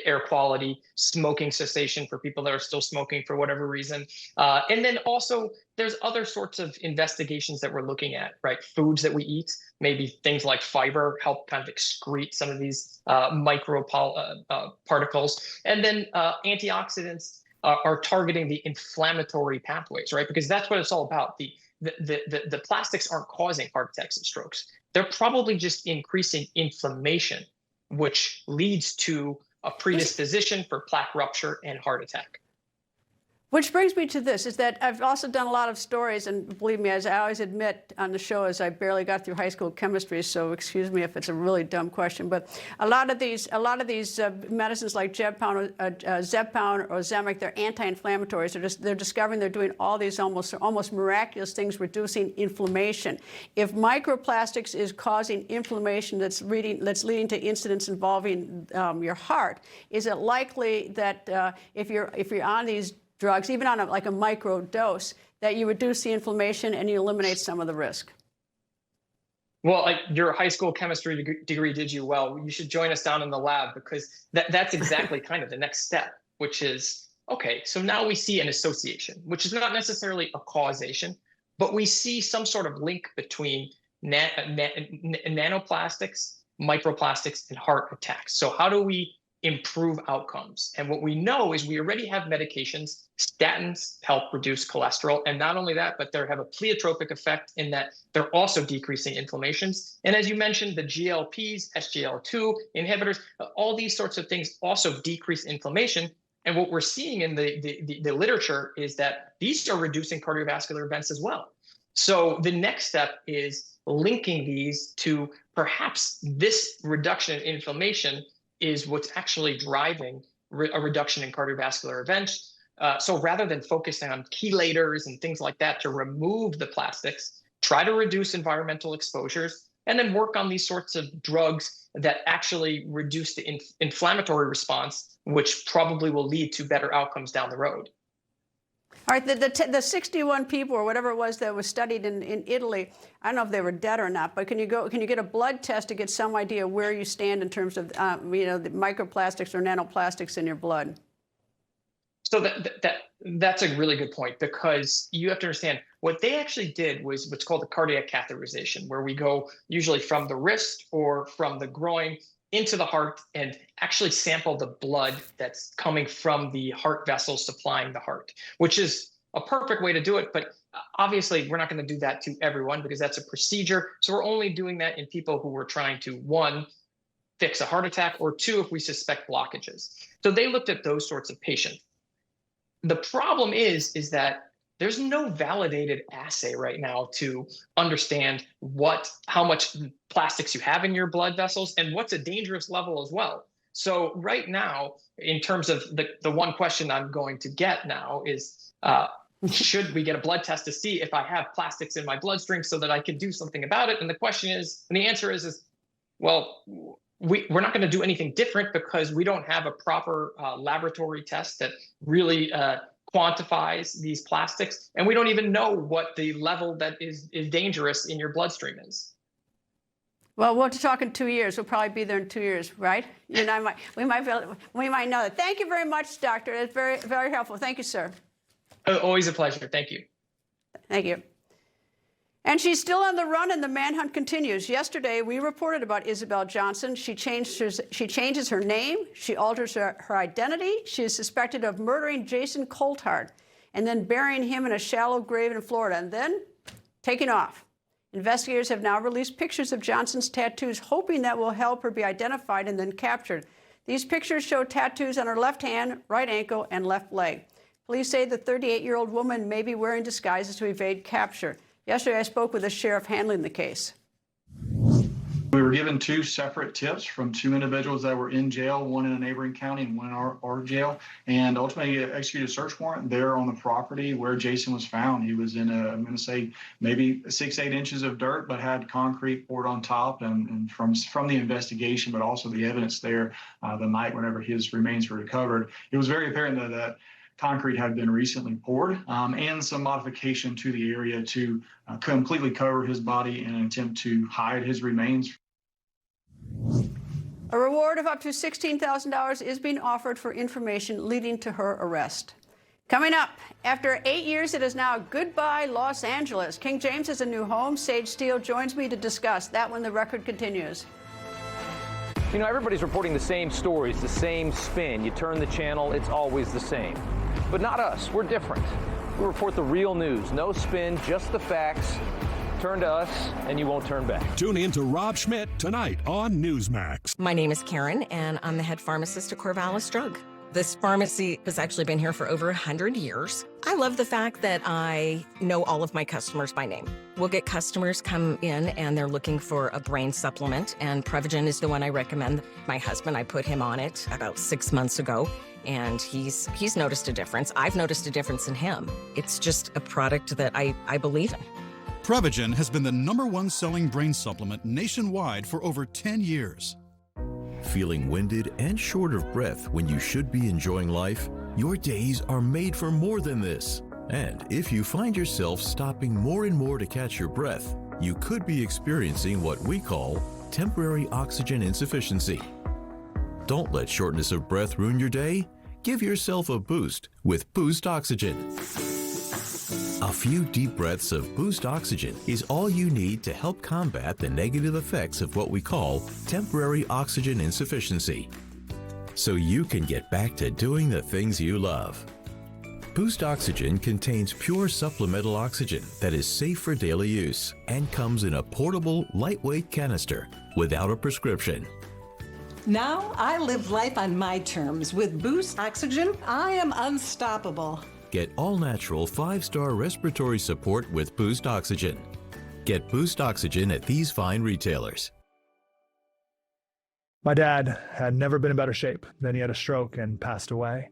Speaker 24: air quality, smoking cessation for people that are still smoking for whatever reason. And then also there's other sorts of investigations that we're looking at, right? Foods that we eat, maybe things like fiber help kind of excrete some of these particles. And then antioxidants are targeting the inflammatory pathways, right? Because that's what it's all about. The plastics aren't causing heart attacks and strokes. They're probably just increasing inflammation, which leads to a predisposition for plaque rupture and heart attack.
Speaker 1: Which brings me to this, is that I've also done a lot of stories, and believe me, as I always admit on the show, as I barely got through high school chemistry, so excuse me if it's a really dumb question, but a lot of these medicines like Zepbound or Ozempic, they're anti-inflammatories. They're discovering they're doing all these almost miraculous things, reducing inflammation. If microplastics is causing inflammation that's leading to incidents involving your heart, is it likely that if you're on these drugs, even on a micro dose, that you reduce the inflammation and you eliminate some of the risk?
Speaker 24: Well, your high school chemistry degree did you well. You should join us down in the lab, because that's exactly kind of the next step, which is, okay, so now we see an association, which is not necessarily a causation, but we see some sort of link between nanoplastics, microplastics, and heart attacks. So how do we improve outcomes? And what we know is we already have medications. Statins help reduce cholesterol. And not only that, but they have a pleiotropic effect in that they're also decreasing inflammations. And as you mentioned, the GLPs, SGLT2 inhibitors, all these sorts of things also decrease inflammation. And what we're seeing in the literature is that these are reducing cardiovascular events as well. So the next step is linking these to perhaps this reduction in inflammation is what's actually driving a reduction in cardiovascular events. So rather than focusing on chelators and things like that to remove the plastics, try to reduce environmental exposures, and then work on these sorts of drugs that actually reduce the inflammatory response, which probably will lead to better outcomes down the road.
Speaker 1: All right, the 61 people or whatever it was that was studied in Italy, I don't know if they were dead or not, but can you get a blood test to get some idea where you stand in terms of the microplastics or nanoplastics in your blood?
Speaker 24: So that's a really good point, because you have to understand what they actually did was what's called a cardiac catheterization, where we go usually from the wrist or from the groin into the heart and actually sample the blood that's coming from the heart vessels supplying the heart, which is a perfect way to do it. But obviously, we're not going to do that to everyone, because that's a procedure. So we're only doing that in people who we're trying to, one, fix a heart attack, or two, if we suspect blockages. So they looked at those sorts of patients. The problem is that there's no validated assay right now to understand how much plastics you have in your blood vessels and what's a dangerous level as well. So right now, in terms of the one question I'm going to get now is, should we get a blood test to see if I have plastics in my bloodstream so that I can do something about it? And the question is, and the answer is well, we're not going to do anything different, because we don't have a proper laboratory test that really quantifies these plastics, and we don't even know what the level that is dangerous in your bloodstream is.
Speaker 1: Well, we'll talk in 2 years. We'll probably be there in 2 years, right? You and I we might know that. Thank you very much, Doctor. It's very, very helpful. Thank you, sir.
Speaker 24: Always a pleasure. Thank you.
Speaker 1: Thank you. And she's still on the run, and the manhunt continues. Yesterday, we reported about Isabel Johnson. She changes her name. She alters her identity. She is suspected of murdering Jason Coulthard and then burying him in a shallow grave in Florida, and then taking off. Investigators have now released pictures of Johnson's tattoos, hoping that will help her be identified and then captured. These pictures show tattoos on her left hand, right ankle, and left leg. Police say the 38-year-old woman may be wearing disguises to evade capture. Yesterday, I spoke with a sheriff handling the case.
Speaker 3: We were given two separate tips from two individuals that were in jail, one in a neighboring county and one in our jail, and ultimately executed a search warrant there on the property where Jason was found. He was in I'm going to say maybe 6-8 inches of dirt, but had concrete poured on top. And from the investigation, but also the evidence there the night whenever his remains were recovered, it was very apparent that concrete had been recently poured and some modification to the area to completely cover his body in an attempt to hide his remains.
Speaker 1: A reward of up to $16,000 is being offered for information leading to her arrest. Coming up, after 8 years, it is now goodbye Los Angeles. King James has a new home. Sage Steele joins me to discuss that when the record continues.
Speaker 4: You know, everybody's reporting the same stories, the same spin. You turn the channel, it's always the same. But not us. We're different. We report the real news. No spin, just the facts. Turn to us, and you won't turn back.
Speaker 5: Tune in to Rob Schmidt tonight on Newsmax.
Speaker 6: My name is Karen, and I'm the head pharmacist at Corvallis Drug. This pharmacy has actually been here for over 100 years. I love the fact that I know all of my customers by name. We'll get customers come in and they're looking for a brain supplement, and Prevagen is the one I recommend. My husband, I put him on it about 6 months ago, and he's noticed a difference. I've noticed a difference in him. It's just a product that I believe in.
Speaker 25: Prevagen has been the #1 selling brain supplement nationwide for over 10 years.
Speaker 26: Feeling winded and short of breath when you should be enjoying life? Your days are made for more than this. And if you find yourself stopping more and more to catch your breath, you could be experiencing what we call temporary oxygen insufficiency. Don't let shortness of breath ruin your day. Give yourself a boost with Boost Oxygen. A few deep breaths of Boost Oxygen is all you need to help combat the negative effects of what we call temporary oxygen insufficiency, so you can get back to doing the things you love. Boost Oxygen contains pure supplemental oxygen that is safe for daily use and comes in a portable, lightweight canister without a prescription.
Speaker 27: Now I live life on my terms. With Boost Oxygen, I am unstoppable.
Speaker 26: Get all-natural 5-star respiratory support with Boost Oxygen. Get Boost Oxygen at these fine retailers.
Speaker 28: My dad had never been in better shape. Then he had a stroke and passed away.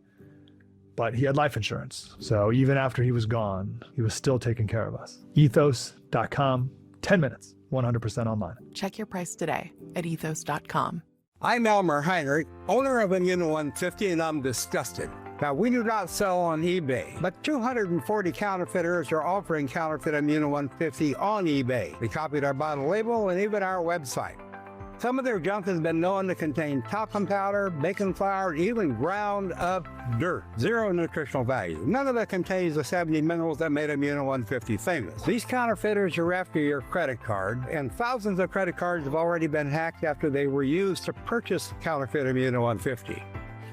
Speaker 28: But he had life insurance. So even after he was gone, he was still taking care of us. Ethos.com, 10 minutes, 100% online.
Speaker 29: Check your price today at ethos.com.
Speaker 9: I'm Elmer Heinrich, owner of Immuno 150, and I'm disgusted. Now, we do not sell on eBay, but 240 counterfeiters are offering counterfeit Immuno 150 on eBay. They copied our bottle label and even our website. Some of their junk has been known to contain talcum powder, baking flour, and even ground up dirt. Zero nutritional value. None of it contains the 70 minerals that made Immuno 150 famous. These counterfeiters are after your credit card, and thousands of credit cards have already been hacked after they were used to purchase counterfeit Immuno 150.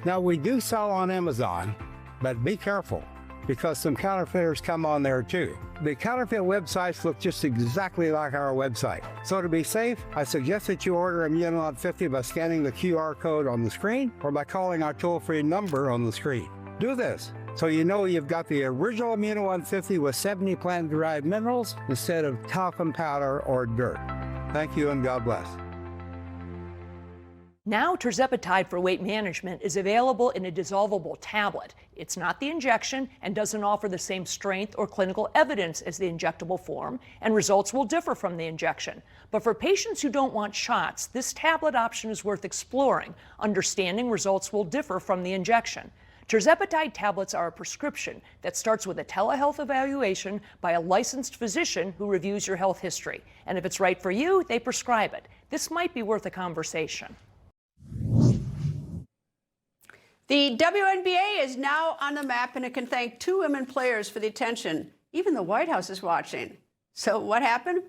Speaker 9: Now, we do sell on Amazon, but be careful, because some counterfeiters come on there too. The counterfeit websites look just exactly like our website. So to be safe, I suggest that you order Immuno 150 by scanning the QR code on the screen or by calling our toll-free number on the screen. Do this so you know you've got the original Immuno 150 with 70 plant-derived minerals instead of talcum powder or dirt. Thank you and God bless.
Speaker 8: Now, tirzepatide for weight management is available in a dissolvable tablet. It's not the injection and doesn't offer the same strength or clinical evidence as the injectable form, and results will differ from the injection. But for patients who don't want shots, this tablet option is worth exploring, understanding results will differ from the injection. Tirzepatide tablets are a prescription that starts with a telehealth evaluation by a licensed physician who reviews your health history. And if it's right for you, they prescribe it. This might be worth a conversation. The WNBA is now on the map, and it can thank two women players for the attention.
Speaker 1: Even the White House is watching. So what happened?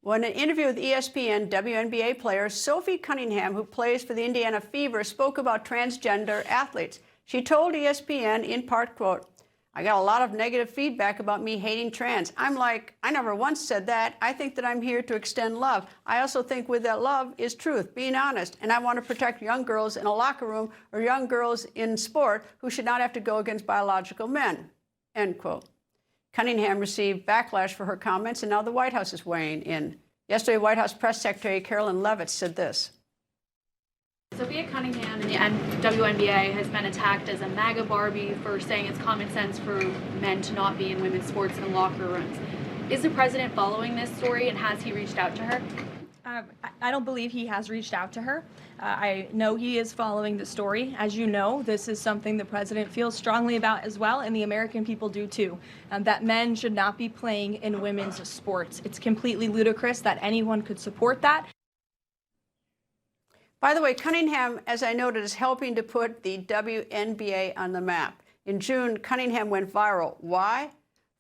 Speaker 1: Well, in an interview with ESPN, WNBA player Sophie Cunningham, who plays for the Indiana Fever, spoke about transgender athletes. She told ESPN, in part, quote, "I got a lot of negative feedback about me hating trans. I'm like, I never once said that. I think that I'm here to extend love. I also think with that love is truth, being honest. And I want to protect young girls in a locker room or young girls in sport who should not have to go against biological men," end quote. Cunningham received backlash for her comments, and now the White House is weighing in. Yesterday, White House Press Secretary Carolyn Leavitt said this.
Speaker 2: Sophia Cunningham in the WNBA has been attacked as a MAGA Barbie for saying it's common sense for men to not be in women's sports and locker rooms. Is the president following this story, and has he reached out to her?
Speaker 7: I don't believe he has reached out to her. I know he is following the story. As you know, this is something the president feels strongly about as well, and the American people do too, that men should not be playing in women's sports. It's completely ludicrous that anyone could support that.
Speaker 1: By the way, Cunningham, as I noted, is helping to put the WNBA on the map. In June, Cunningham went viral. Why?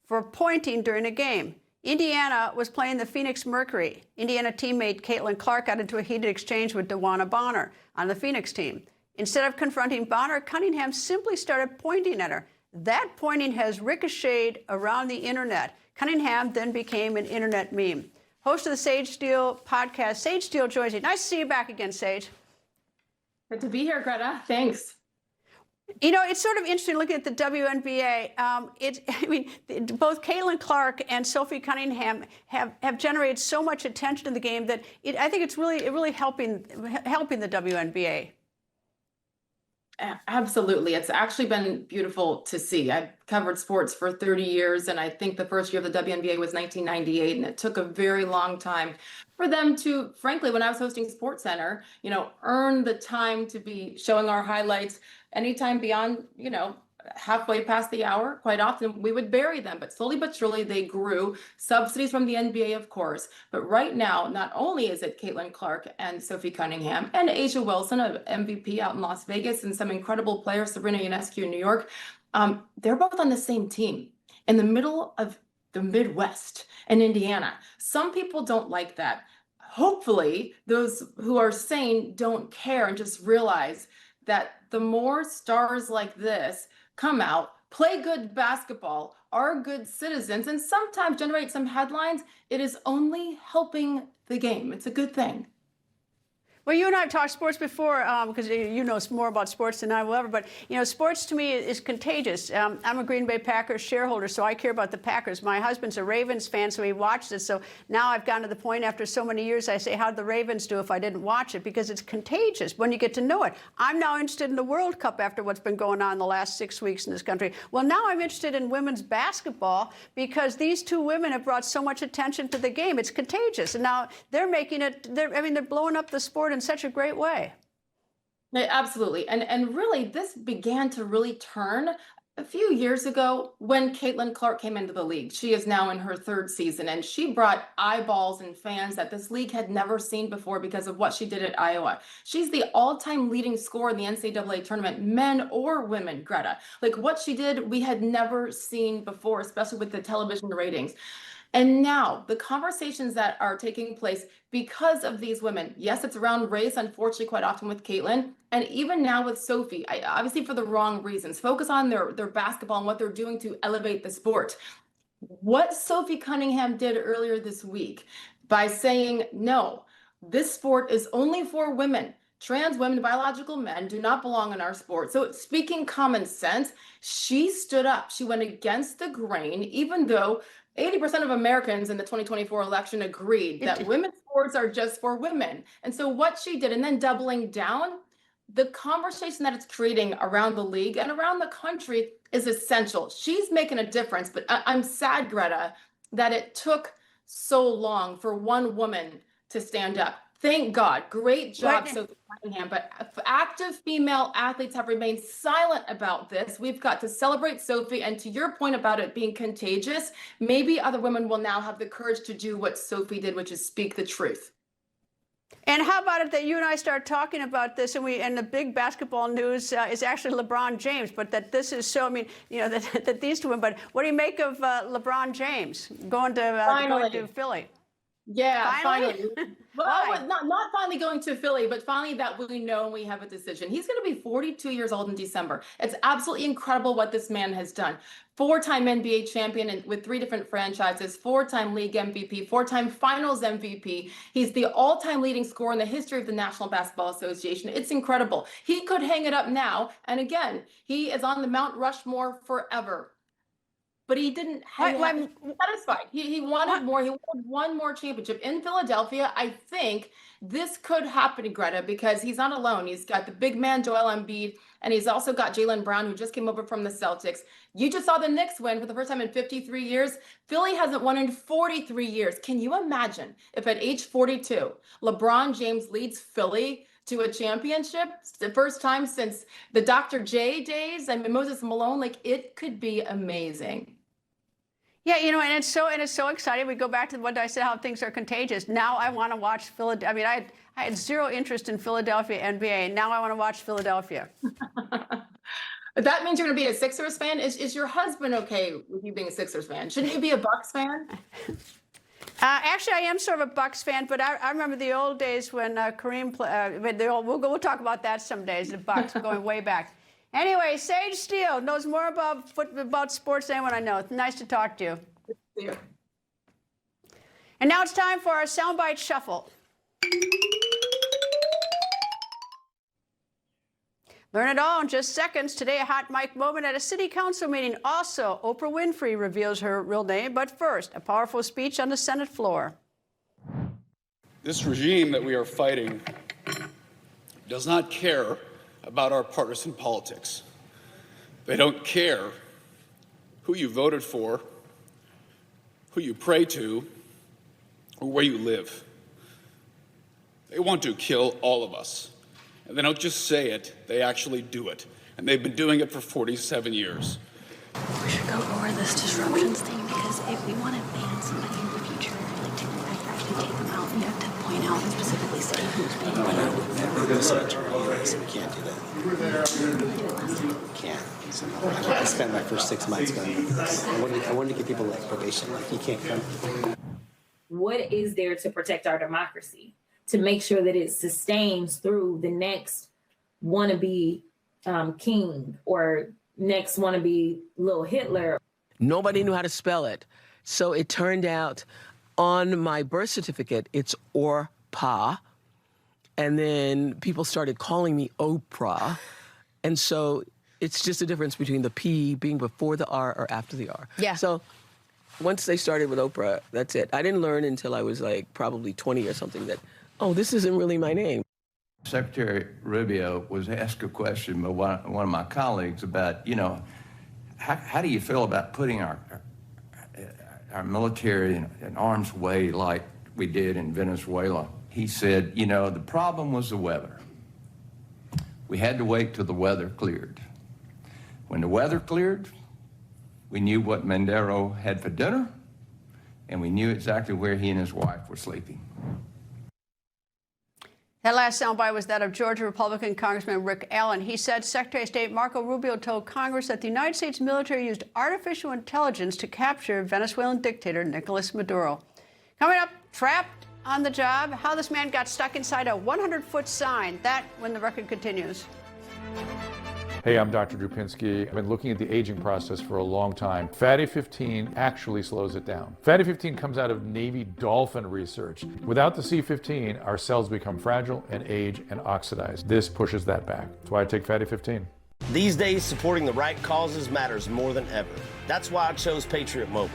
Speaker 1: For pointing during a game. Indiana was playing the Phoenix Mercury. Indiana teammate Caitlin Clark got into a heated exchange with DeWanna Bonner on the Phoenix team. Instead of confronting Bonner, Cunningham simply started pointing at her. That pointing has ricocheted around the internet. Cunningham then became an internet meme. Host of the Sage Steele podcast, Sage Steele joins me. Nice to see you back again, Sage.
Speaker 10: Good to be here, Greta. Thanks.
Speaker 1: You know, it's sort of interesting looking at the WNBA. Both Caitlin Clark and Sophie Cunningham have generated so much attention in the game that I think it's really helping the WNBA.
Speaker 10: Absolutely. It's actually been beautiful to see. I've covered sports for 30 years, and I think the first year of the WNBA was 1998, and it took a very long time for them to, frankly, when I was hosting SportsCenter, earn the time to be showing our highlights anytime beyond, halfway past the hour. Quite often we would bury them, but slowly but surely they grew. Subsidies from the NBA, of course. But right now, not only is it Caitlin Clark and Sophie Cunningham and Asia Wilson, an MVP out in Las Vegas, and some incredible players, Sabrina Ionescu in New York, they're both on the same team in the middle of the Midwest in Indiana. Some people don't like that. Hopefully, those who are sane don't care and just realize that the more stars like this come out, play good basketball, are good citizens, and sometimes generate some headlines, it is only helping the game. It's a good thing.
Speaker 1: Well, you and I have talked sports before because you know more about sports than I will ever. But, sports to me is contagious. I'm a Green Bay Packers shareholder, so I care about the Packers. My husband's a Ravens fan, so he watched it. So now I've gotten to the point after so many years, I say, how'd the Ravens do if I didn't watch it? Because it's contagious when you get to know it. I'm now interested in the World Cup after what's been going on the last 6 weeks in this country. Well, now I'm interested in women's basketball because these two women have brought so much attention to the game. It's contagious. And now they're making it, they're blowing up the sport in such a great way.
Speaker 10: Yeah, absolutely. And really, this began to really turn a few years ago when Caitlin Clark came into the league. She is now in her third season, and she brought eyeballs and fans that this league had never seen before because of what she did at Iowa. She's the all-time leading scorer in the NCAA tournament, men or women, Greta. Like what she did, we had never seen before, especially with the television ratings. And now the conversations that are taking place because of these women, yes, it's around race, unfortunately, quite often with Caitlin, and even now with Sophie, obviously for the wrong reasons, focus on their basketball and what they're doing to elevate the sport. What Sophie Cunningham did earlier this week by saying, no, this sport is only for women. Trans women, biological men do not belong in our sport. So speaking common sense, she stood up. She went against the grain, even though 80% of Americans in the 2024 election agreed that women's sports are just for women. And so what she did, and then doubling down, the conversation that it's creating around the league and around the country is essential. She's making a difference, but I'm sad, Greta, that it took so long for one woman to stand up. Thank God. Great job, Sophie Cunningham. But active female athletes have remained silent about this. We've got to celebrate Sophie. And to your point about it being contagious, maybe other women will now have the courage to do what Sophie did, which is speak the truth.
Speaker 1: And how about it that you and I start talking about this, and the big basketball news is actually LeBron James, but that this is so, I mean, you know, that these two, but what do you make of LeBron James going to Philly?
Speaker 10: Yeah, finally. Well,
Speaker 1: Why?
Speaker 10: not finally going to Philly, but finally that we know and we have a decision. He's going to be 42 years old in December. It's absolutely incredible what this man has done. 4-time NBA champion and with 3 different franchises, 4-time league MVP, 4-time finals MVP. He's the all-time leading scorer in the history of the National Basketball Association. It's incredible. He could hang it up now. And again, he is on the Mount Rushmore forever. But he didn't have satisfied. He wanted more. He wanted one more championship in Philadelphia. I think this could happen to Greta because he's not alone. He's got the big man Joel Embiid, and he's also got Jaylen Brown, who just came over from the Celtics. You just saw the Knicks win for the first time in 53 years. Philly hasn't won in 43 years. Can you imagine if at age 42, LeBron James leads Philly to a championship? It's the first time since the Dr. J days and Moses Malone. Like, it could be amazing.
Speaker 1: Yeah, you know, and it's so exciting. We go back to what I said, how things are contagious. Now I want to watch Philadelphia. I mean, I had zero interest in Philadelphia NBA. Now I want to watch Philadelphia.
Speaker 10: That means you're going to be a Sixers fan. Is your husband okay with you being a Sixers fan? Shouldn't you be a Bucks fan?
Speaker 1: Actually, I am sort of a Bucks fan, but I remember the old days when Kareem played. We'll talk about that some days. The Bucks going way back. Anyway, Sage Steele knows more about sports than anyone I know. It's nice to talk to you.
Speaker 10: Yeah.
Speaker 1: And now it's time for our soundbite shuffle. Learn it all in just seconds. Today, a hot mic moment at a city council meeting. Also, Oprah Winfrey reveals her real name. But first, a powerful speech on the Senate floor.
Speaker 11: This regime that we are fighting does not care about our partisan politics. They don't care who you voted for, who you pray to, or where you live. They want to kill all of us. And they don't just say it, they actually do it. And they've been doing it for 47 years.
Speaker 12: We should go over this disruptions thing because if we want to ban somebody in the future, like to actually take them out, we have to point out and specifically say who's being banned.
Speaker 13: We can't do that. We can't. So I spent my first 6 months going through this. I wanted to give people like probation, like you can't come.
Speaker 14: What is there to protect our democracy? To make sure that it sustains through the next wannabe king or next wannabe little Hitler.
Speaker 15: Nobody knew how to spell it. So it turned out on my birth certificate, it's Orpa. And then people started calling me Oprah. And so it's just a difference between the P being before the R or after the R.
Speaker 1: Yeah.
Speaker 15: So once they started with Oprah, that's it. I didn't learn until I was like probably 20 or something that, oh, this isn't really my name.
Speaker 16: Secretary Rubio was asked a question by one of my colleagues about, you know, how do you feel about putting our military in harm's way like we did in Venezuela? He said, you know, the problem was the weather. We had to wait till the weather cleared. When the weather cleared, we knew what Mandero had for dinner, and we knew exactly where he and his wife were sleeping.
Speaker 1: That last soundbite was that of Georgia Republican Congressman Rick Allen. He said Secretary of State Marco Rubio told Congress that the United States military used artificial intelligence to capture Venezuelan dictator Nicolas Maduro. Coming up, trapped on the job, how this man got stuck inside a 100-foot sign. That when the record continues.
Speaker 21: Hey, I'm Dr. Drew Pinsky. I've been looking at the aging process for a long time. Fatty 15 actually slows it down. Fatty 15 comes out of Navy dolphin research. Without the C15, our cells become fragile and age and oxidize. This pushes that back. That's why I take Fatty 15.
Speaker 17: These days, supporting the right causes matters more than ever. That's why I chose Patriot Mobile.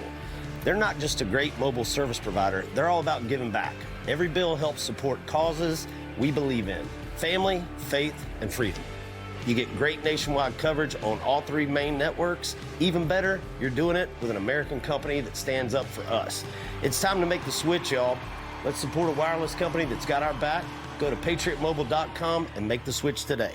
Speaker 17: They're not just a great mobile service provider, they're all about giving back. Every bill helps support causes we believe in: family, faith, and freedom. You get great nationwide coverage on all 3 main networks. Even better, you're doing it with an American company that stands up for us. It's time to make the switch, y'all. Let's support a wireless company that's got our back. Go to patriotmobile.com and make the switch today.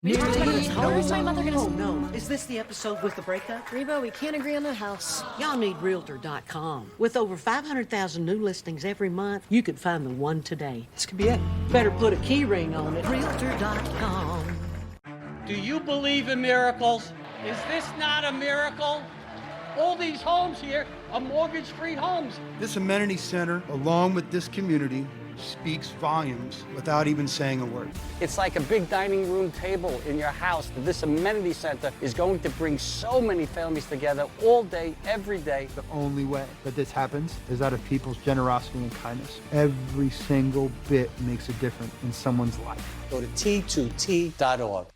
Speaker 3: Where's my mother gonna... Oh, no. Is this the episode with the breakup?
Speaker 4: Reba, we can't agree on the house.
Speaker 3: Y'all need Realtor.com. With over 500,000 new listings every month, you could find the one today. This could be it. Better put a key ring on it. Realtor.com.
Speaker 5: Do you believe in miracles? Is this not a miracle? All these homes here are mortgage-free homes.
Speaker 18: This amenity center, along with this community, speaks volumes without even saying a word.
Speaker 5: It's like a big dining room table in your house. This amenity center is going to bring so many families together all day, every day.
Speaker 18: The only way that this happens is out of people's generosity and kindness. Every single bit makes a difference in someone's life.
Speaker 5: Go to T2T.org.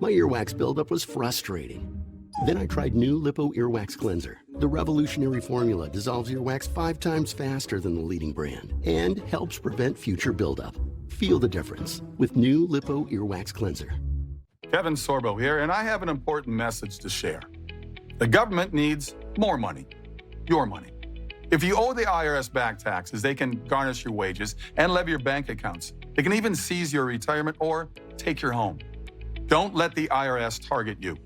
Speaker 19: My earwax buildup was frustrating. Then I tried new Lipo Earwax Cleanser. The revolutionary formula dissolves earwax 5 times faster than the leading brand and helps prevent future buildup. Feel the difference with new Lipo Earwax Cleanser.
Speaker 20: Kevin Sorbo here, and I have an important message to share. The government needs more money, your money. If you owe the IRS back taxes, they can garnish your wages and levy your bank accounts. They can even seize your retirement or take your home. Don't let the IRS target you.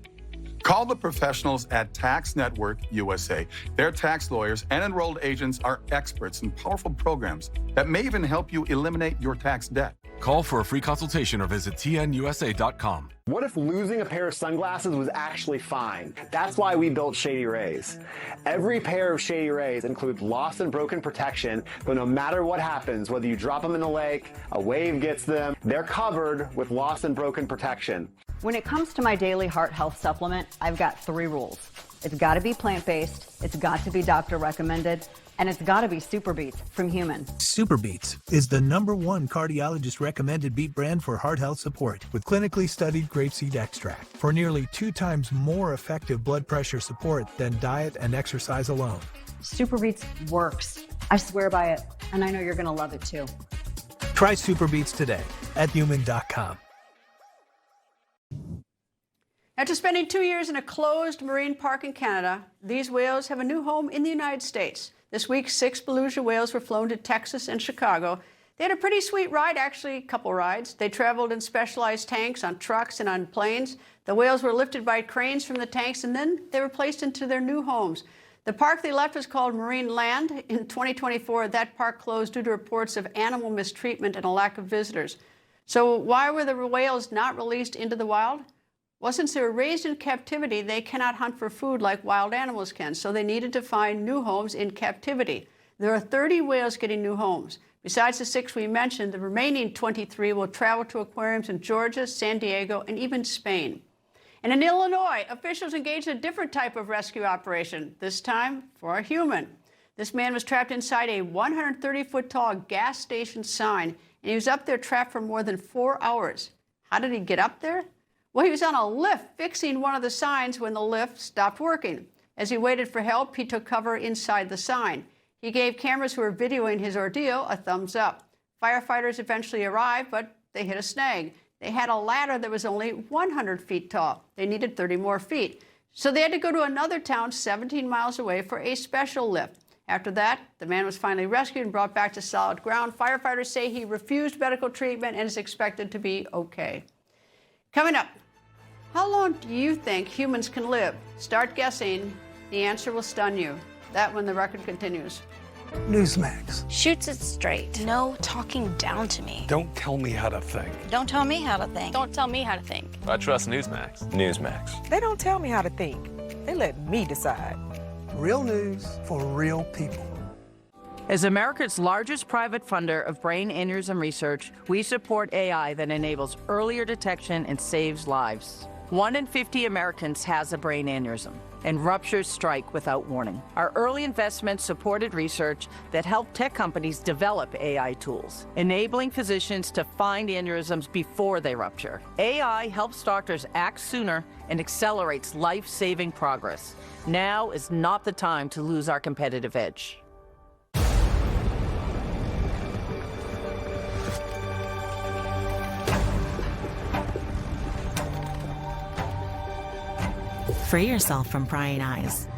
Speaker 20: Call the professionals at Tax Network USA. Their tax lawyers and enrolled agents are experts in powerful programs that may even help you eliminate your tax debt.
Speaker 22: Call for a free consultation or visit tnusa.com.
Speaker 23: What if losing a pair of sunglasses was actually fine? That's why we built Shady Rays. Every pair of Shady Rays includes lost and broken protection, but no matter what happens, whether you drop them in the lake, a wave gets them, they're covered with lost and broken protection.
Speaker 24: When it comes to my daily heart health supplement, I've got 3 rules. It's got to be plant-based, it's got to be doctor recommended, and it's got to be Super Beets from Human.
Speaker 30: Super Beets is the #1 cardiologist recommended beet brand for heart health support with clinically studied grapeseed extract for nearly 2 times more effective blood pressure support than diet and exercise alone.
Speaker 24: Super Beets works. I swear by it, and I know you're going to love it too.
Speaker 30: Try Super Beets today at human.com.
Speaker 1: After spending 2 years in a closed marine park in Canada, these whales have a new home in the United States. This week, 6 beluga whales were flown to Texas and Chicago. They had a pretty sweet ride, actually, a couple rides. They traveled in specialized tanks, on trucks, and on planes. The whales were lifted by cranes from the tanks, and then they were placed into their new homes. The park they left was called Marine Land. In 2024, that park closed due to reports of animal mistreatment and a lack of visitors. So why were the whales not released into the wild? Well, since they were raised in captivity, they cannot hunt for food like wild animals can, so they needed to find new homes in captivity. There are 30 whales getting new homes. Besides the 6 we mentioned, the remaining 23 will travel to aquariums in Georgia, San Diego, and even Spain. And in Illinois, officials engaged in a different type of rescue operation, this time for a human. This man was trapped inside a 130-foot-tall gas station sign, and he was up there trapped for more than 4 hours. How did he get up there? Well, he was on a lift fixing one of the signs when the lift stopped working. As he waited for help, he took cover inside the sign. He gave cameras who were videoing his ordeal a thumbs up. Firefighters eventually arrived, but they hit a snag. They had a ladder that was only 100 feet tall. They needed 30 more feet. So they had to go to another town 17 miles away for a special lift. After that, the man was finally rescued and brought back to solid ground. Firefighters say he refused medical treatment and is expected to be okay. Coming up, how long do you think humans can live? Start guessing. The answer will stun you. That when the record continues.
Speaker 31: Newsmax.
Speaker 12: Shoots it straight. No talking down to me.
Speaker 31: Don't tell me how to think.
Speaker 12: Don't tell me how to think. Don't tell me how to think.
Speaker 32: I trust Newsmax. Newsmax.
Speaker 33: They don't tell me how to think. They let me decide.
Speaker 31: Real news for real people.
Speaker 34: As America's largest private funder of brain aneurysm research, we support AI that enables earlier detection and saves lives. 1 in 50 Americans has a brain aneurysm, and ruptures strike without warning. Our early investments supported research that helped tech companies develop AI tools, enabling physicians to find aneurysms before they rupture. AI helps doctors act sooner and accelerates life-saving progress. Now is not the time to lose our competitive edge.
Speaker 35: Free yourself from prying eyes.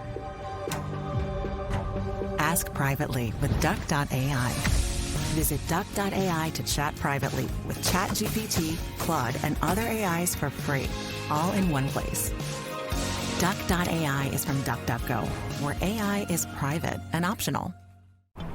Speaker 35: Ask privately with Duck.ai. Visit duck.ai to chat privately with ChatGPT, Claude, and other AIs for free, all in one place. Duck.ai is from DuckDuckGo, where AI is private and optional.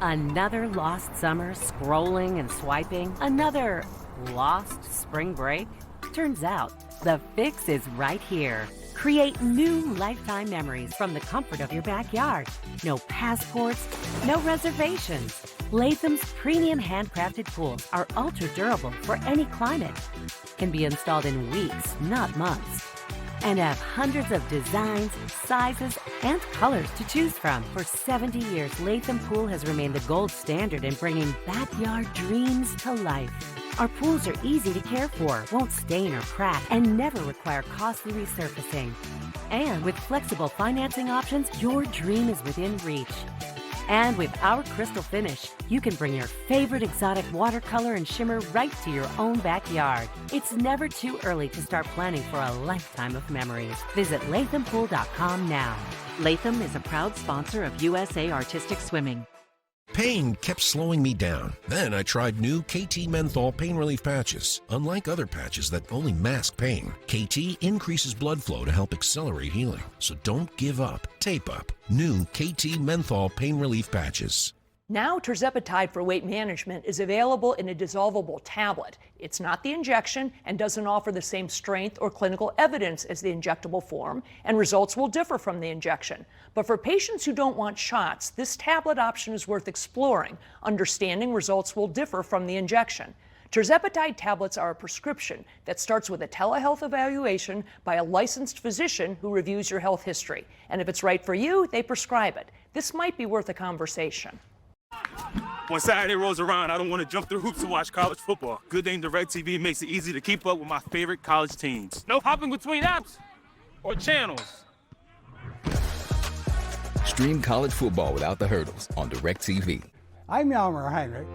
Speaker 2: Another lost summer scrolling and swiping? Another lost spring break? Turns out, the fix is right here. Create new lifetime memories from the comfort of your backyard. No passports, no reservations. Latham's premium handcrafted pools are ultra durable for any climate. Can be installed in weeks, not months. And have hundreds of designs, sizes, and colors to choose from. For 70 years, Latham Pool has remained the gold standard in bringing backyard dreams to life. Our pools are easy to care for, won't stain or crack, and never require costly resurfacing. And with flexible financing options, your dream is within reach. And with our crystal finish, you can bring your favorite exotic watercolor and shimmer right to your own backyard. It's never too early to start planning for a lifetime of memories. Visit LathamPool.com now. Latham is a proud sponsor of USA Artistic Swimming.
Speaker 6: Pain kept slowing me down. Then I tried new KT Menthol pain relief patches. Unlike other patches that only mask pain, KT increases blood flow to help accelerate healing. So don't give up. Tape up. New KT Menthol pain relief patches.
Speaker 7: Now, tirzepatide for weight management is available in a dissolvable tablet. It's not the injection and doesn't offer the same strength or clinical evidence as the injectable form, and results will differ from the injection. But for patients who don't want shots, this tablet option is worth exploring. Understanding results will differ from the injection. Tirzepatide tablets are a prescription that starts with a telehealth evaluation by a licensed physician who reviews your health history. And if it's right for you, they prescribe it. This might be worth a conversation.
Speaker 8: When Saturday rolls around, I don't want to jump through hoops to watch college football. Good thing DirecTV makes it easy to keep up with my favorite college teams. No hopping between apps or channels.
Speaker 9: Stream college football without the hurdles on DirecTV.
Speaker 31: I'm Yalmer Heinrich.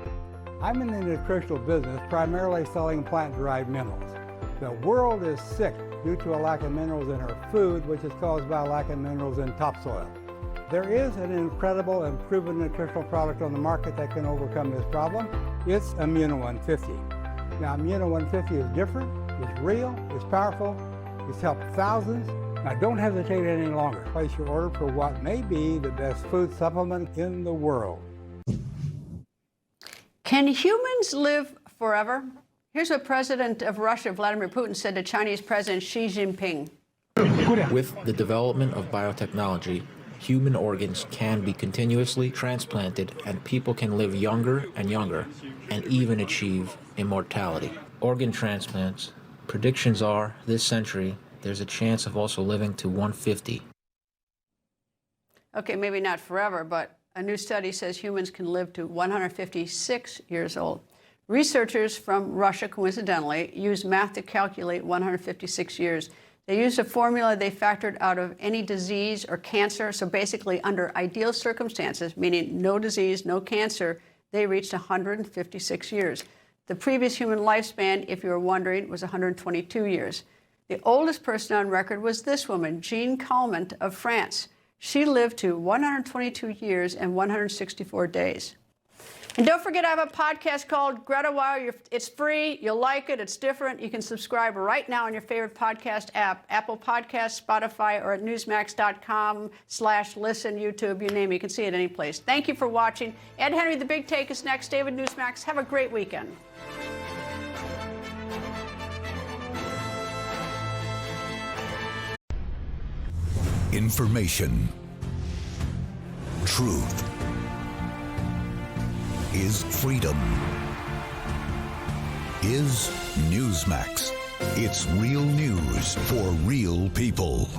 Speaker 31: I'm in the nutritional business, primarily selling plant-derived minerals. The world is sick due to a lack of minerals in our food, which is caused by a lack of minerals in topsoil. There is an incredible and proven nutritional product on the market that can overcome this problem. It's Immuno 150. Now, Immuno 150 is different, it's real, it's powerful, it's helped thousands. Now, don't hesitate any longer. Place your order for what may be the best food supplement in the world.
Speaker 1: Can humans live forever? Here's what President of Russia, Vladimir Putin, said to Chinese President Xi Jinping.
Speaker 10: With the development of biotechnology, human organs can be continuously transplanted and people can live younger and younger and even achieve immortality. Organ transplants, predictions are this century there's a chance of also living to 150.
Speaker 1: Okay, maybe not forever, but a new study says humans can live to 156 years old. Researchers from Russia, coincidentally, used math to calculate 156 years. They used a formula they factored out of any disease or cancer. So basically, under ideal circumstances, meaning no disease, no cancer, they reached 156 years. The previous human lifespan, if you were wondering, was 122 years. The oldest person on record was this woman, Jean Calment of France. She lived to 122 years and 164 days. And don't forget, I have a podcast called Greta Wow. It's free. You'll like it. It's different. You can subscribe right now on your favorite podcast app, Apple Podcasts, Spotify, or at newsmax.com/listen, YouTube, you name it. You can see it any place. Thank you for watching. Ed Henry, The Big Take is next. David, Newsmax. Have a great weekend.
Speaker 11: Information. Truth. Is freedom. Is Newsmax. It's real news for real people.